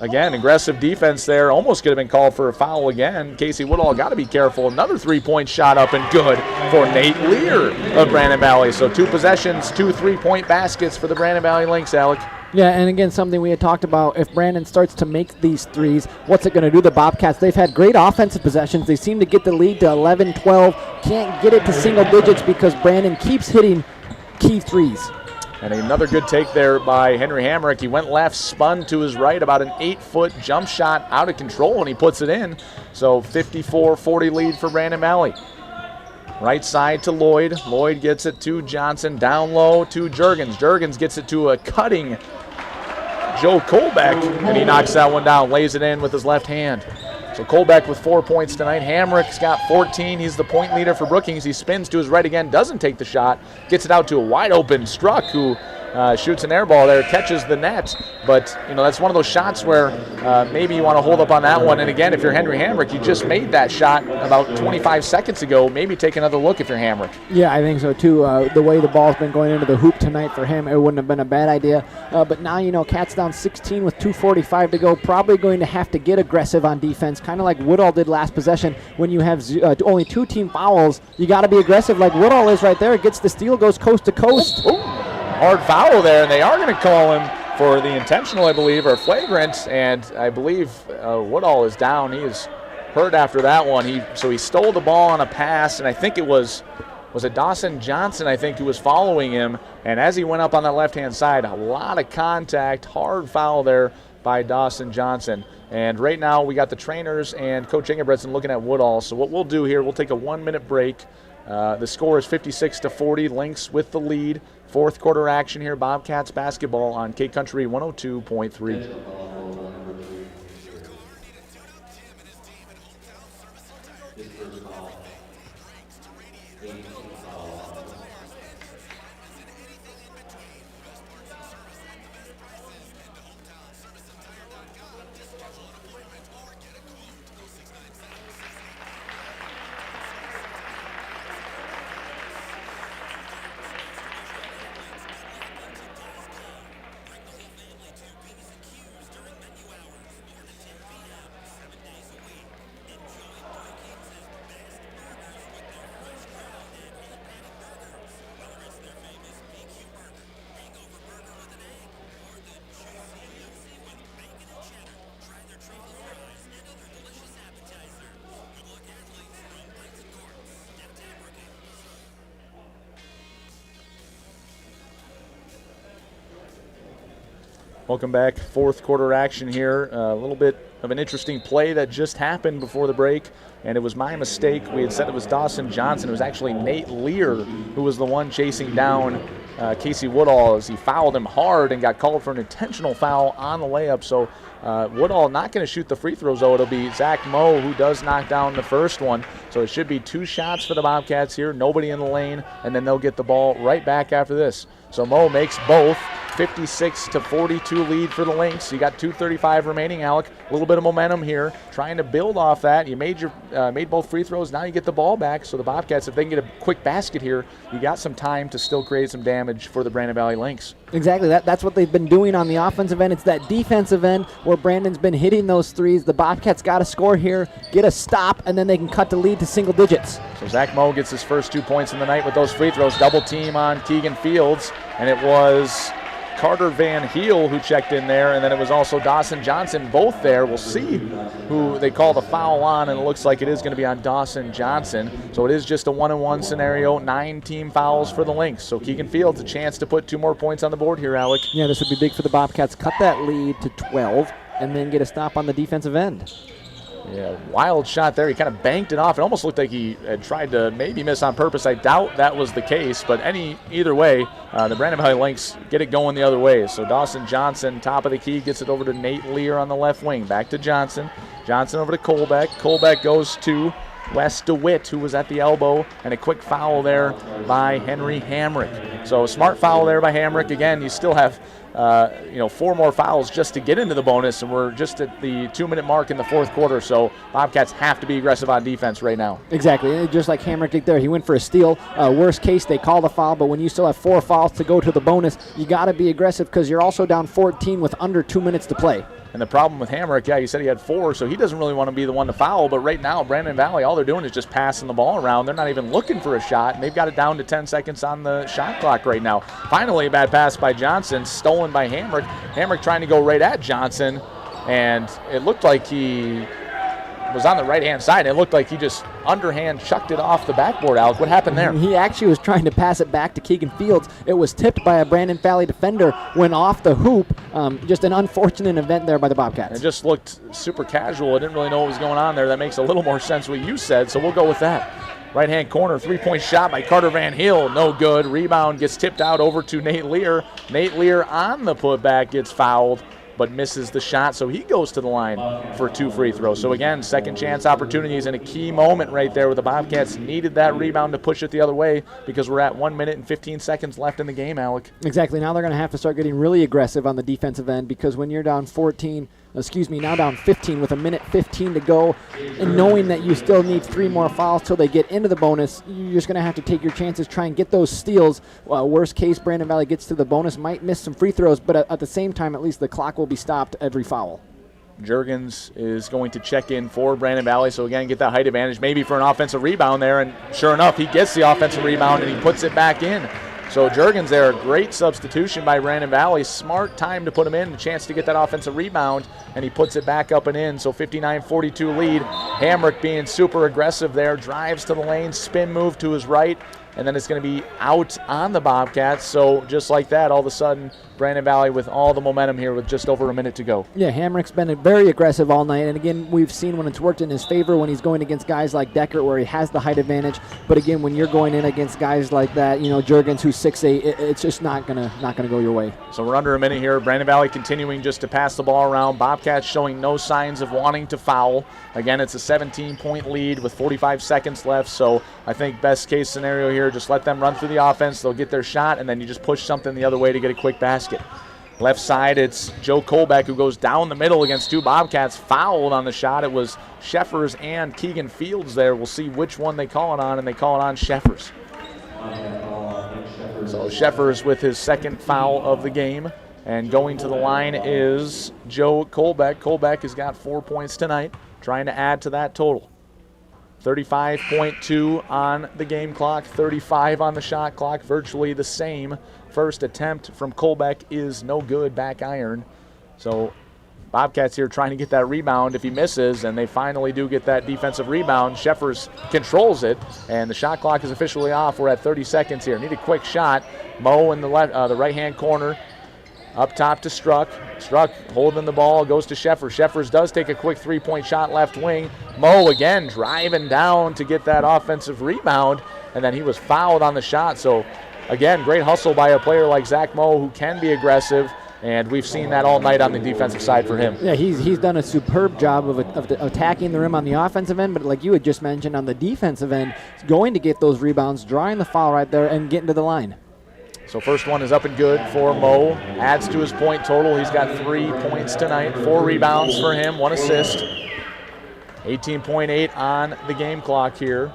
B: Again, aggressive defense there. Almost could have been called for a foul again. Casey Woodall got to be careful. Another three-point shot up and good for Nate Lear of Brandon Valley. So 2 possessions, 2 3-point baskets for the Brandon Valley Lynx, Alec.
C: Yeah, and again, something we had talked about, if Brandon starts to make these threes, what's it going to do? The Bobcats, they've had great offensive possessions. They seem to get the lead to 11, 12. Can't get it to single digits because Brandon keeps hitting key threes.
B: And another good take there by Henry Hamrick. He went left, spun to his right, about an 8-foot jump shot out of control, and he puts it in. So 54-40 lead for Brandon Valley. Right side to Lloyd. Lloyd gets it to Johnson. Down low to Juergens. Juergens gets it to a cutting Joe Kolbeck, and he knocks that one down, lays it in with his left hand. So Kolbeck with 4 points tonight. Hamrick's got 14. He's the point leader for Brookings. He spins to his right again, doesn't take the shot, gets it out to a wide open Struck, who shoots an air ball there, catches the net. But, that's one of those shots where maybe you want to hold up on that one. And again, if you're Henry Hamrick, you just made that shot about 25 seconds ago. Maybe take another look if you're Hamrick.
C: Yeah, I think so too. The way the ball's been going into the hoop tonight for him, it wouldn't have been a bad idea. But now, Cats down 16 with 2:45 to go. Probably going to have to get aggressive on defense, kind of like Woodall did last possession. When you have only 2 team fouls, you got to be aggressive like Woodall is right there. Gets the steal, goes coast to coast.
B: Ooh. Hard foul there, and they are going to call him for the intentional, I believe, or flagrant. And I believe Woodall is down. He is hurt after that one. So he stole the ball on a pass, and I think it was it Dawson Johnson, I think, who was following him. And as he went up on that left-hand side, a lot of contact, hard foul there by Dawson Johnson. And right now we got the trainers and Coach Ingebretson looking at Woodall. So what we'll do here, we'll take a 1-minute break. The score is 56-40. Lynx with the lead. Fourth quarter action here. Bobcats basketball on K Country 102.3. Welcome back. Fourth quarter action here. A little bit of an interesting play that just happened before the break, and it was my mistake. We had said it was Dawson Johnson. It was actually Nate Lear who was the one chasing down Casey Woodall as he fouled him hard and got called for an intentional foul on the layup. So Woodall not going to shoot the free throws, though. It'll be Zach Moe who does knock down the first one. So it should be 2 shots for the Bobcats here, nobody in the lane, and then they'll get the ball right back after this. So Moe makes both. 56-42 lead for the Lynx. You got 2:35 remaining, Alec. A little bit of momentum here, trying to build off that. You made both free throws. Now you get the ball back. So the Bobcats, if they can get a quick basket here, you got some time to still create some damage for the Brandon Valley Lynx.
C: Exactly. That's what they've been doing on the offensive end. It's that defensive end where Brandon's been hitting those threes. The Bobcats got to score here, get a stop, and then they can cut the lead to single digits.
B: So Zach Moe gets his first 2 points in the night with those free throws. Double team on Keegan Fields, and it was Carter Van Heel who checked in there, and then it was also Dawson Johnson, both there. We'll see who they call the foul on, and it looks like it is going to be on Dawson Johnson. So it is just a 1-on-1 scenario, 9 team fouls for the Lynx. So Keegan Fields, a chance to put 2 more points on the board here, Alec.
C: Yeah, this would be big for the Bobcats. Cut that lead to 12 and then get a stop on the defensive end.
B: Yeah, wild shot there. He kind of banked it off. It almost looked like he had tried to maybe miss on purpose. I doubt that was the case, but either way, the Brandon Valley Lynx get it going the other way. So Dawson Johnson, top of the key, gets it over to Nate Lear on the left wing. Back to Johnson. Johnson over to Kolbeck. Kolbeck goes to Wes DeWitt, who was at the elbow, and a quick foul there by Henry Hamrick. So a smart foul there by Hamrick. Again, you still have 4 more fouls just to get into the bonus, and we're just at the 2-minute mark in the fourth quarter, so Bobcats have to be aggressive on defense right now.
C: Exactly, just like Hamrick did there. He went for a steal. Worst case, they call the foul, but when you still have 4 fouls to go to the bonus, you got to be aggressive because you're also down 14 with under 2 minutes to play.
B: And the problem with Hamrick, yeah, you said he had 4, so he doesn't really want to be the one to foul. But right now, Brandon Valley, all they're doing is just passing the ball around. They're not even looking for a shot, and they've got it down to 10 seconds on the shot clock right now. Finally, a bad pass by Johnson, stolen by Hamrick. Hamrick trying to go right at Johnson, and it looked like he was on the right-hand side. It looked like he just underhand chucked it off the backboard, Alec. What happened there?
C: He actually was trying to pass it back to Keegan Fields. It was tipped by a Brandon Valley defender, went off the hoop. Just an unfortunate event there by the Bobcats.
B: It just looked super casual. I didn't really know what was going on there. That makes a little more sense what you said, so we'll go with that. Right-hand corner, three-point shot by Carter Van Hill. No good. Rebound gets tipped out over to Nate Lear. Nate Lear on the putback gets fouled, but misses the shot, so he goes to the line for 2 free throws. So again, second chance opportunities in a key moment right there where the Bobcats needed that rebound to push it the other way because we're at 1 minute and 15 seconds left in the game, Alec.
C: Exactly. Now they're going to have to start getting really aggressive on the defensive end because when you're down 15 with a minute 15 to go, and knowing that you still need 3 more fouls till they get into the bonus, you're just going to have to take your chances, try and get those steals. Worst case, Brandon Valley gets to the bonus, might miss some free throws, but at the same time, at least the clock will be stopped every foul.
B: Juergens is going to check in for Brandon Valley, so again, get that height advantage, maybe for an offensive rebound there, and sure enough, he gets the offensive rebound and he puts it back in. So Juergens there, a great substitution by Brandon Valley. Smart time to put him in, a chance to get that offensive rebound, and he puts it back up and in. So 59-42 lead. Hamrick being super aggressive there, drives to the lane, spin move to his right, and then it's going to be out on the Bobcats. So just like that, all of a sudden, Brandon Valley with all the momentum here with just over a minute to go.
C: Yeah, Hamrick's been very aggressive all night, and again, we've seen when it's worked in his favor when he's going against guys like Deckert where he has the height advantage, but again, when you're going in against guys like that, Juergens who's 6'8", it's just not gonna go your way.
B: So we're under a minute here. Brandon Valley continuing just to pass the ball around. Bobcats showing no signs of wanting to foul. Again, it's a 17-point lead with 45 seconds left, so I think best case scenario here, just let them run through the offense, they'll get their shot, and then you just push something the other way to get a quick basket. Left side, it's Joe Colbeck who goes down the middle against 2 Bobcats, fouled on the shot. It was Sheffers and Keegan Fields there. We'll see which one they call it on, and they call it on Sheffers. So Sheffers with his second foul of the game, and going to the line is Joe Colbeck. Colbeck has got 4 points tonight, trying to add to that total. 35.2 on the game clock, 35 on the shot clock, virtually the same. First attempt from Colbeck is no good, back iron. So Bobcats here trying to get that rebound if he misses, and they finally do get that defensive rebound. Sheffers controls it, and the shot clock is officially off. We're at 30 seconds here. Need a quick shot. Mo in the right-hand corner. Up top to Struck. Struck holding the ball, goes to Sheffers. Sheffers does take a quick 3-point shot left wing. Mo again driving down to get that offensive rebound, and then he was fouled on the shot. So again, great hustle by a player like Zach Mo who can be aggressive, and we've seen that all night on the defensive side for him.
C: Yeah, he's done a superb job of attacking the rim on the offensive end, but like you had just mentioned on the defensive end, he's going to get those rebounds, drawing the foul right there, and getting to the line.
B: So first one is up and good for Mo. Adds to his point total. He's got 3 points tonight, 4 rebounds for him, 1 assist. 18.8 on the game clock here.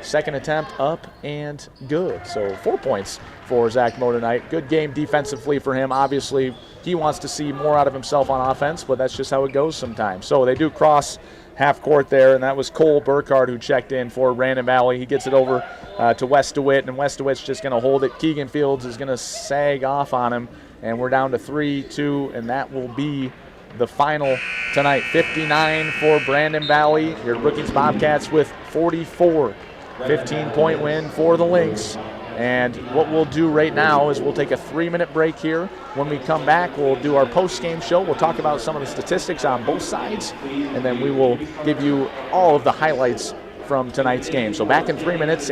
B: Second attempt up and good. So 4 points for Zach Mo tonight. Good game defensively for him. Obviously, he wants to see more out of himself on offense, but that's just how it goes sometimes. So they do cross half court there, and that was Cole Burkhardt who checked in for Brandon Valley. He gets it over to West DeWitt, and West DeWitt's just going to hold it. Keegan Fields is going to sag off on him, and we're down to 3-2, and that will be the final tonight. 59 for Brandon Valley. Your Brookings Bobcats with 44. 15-point win for the Lynx. And what we'll do right now is we'll take a 3-minute break here. When we come back, we'll do our post-game show. We'll talk about some of the statistics on both sides, and then we will give you all of the highlights from tonight's game. So back in 3 minutes.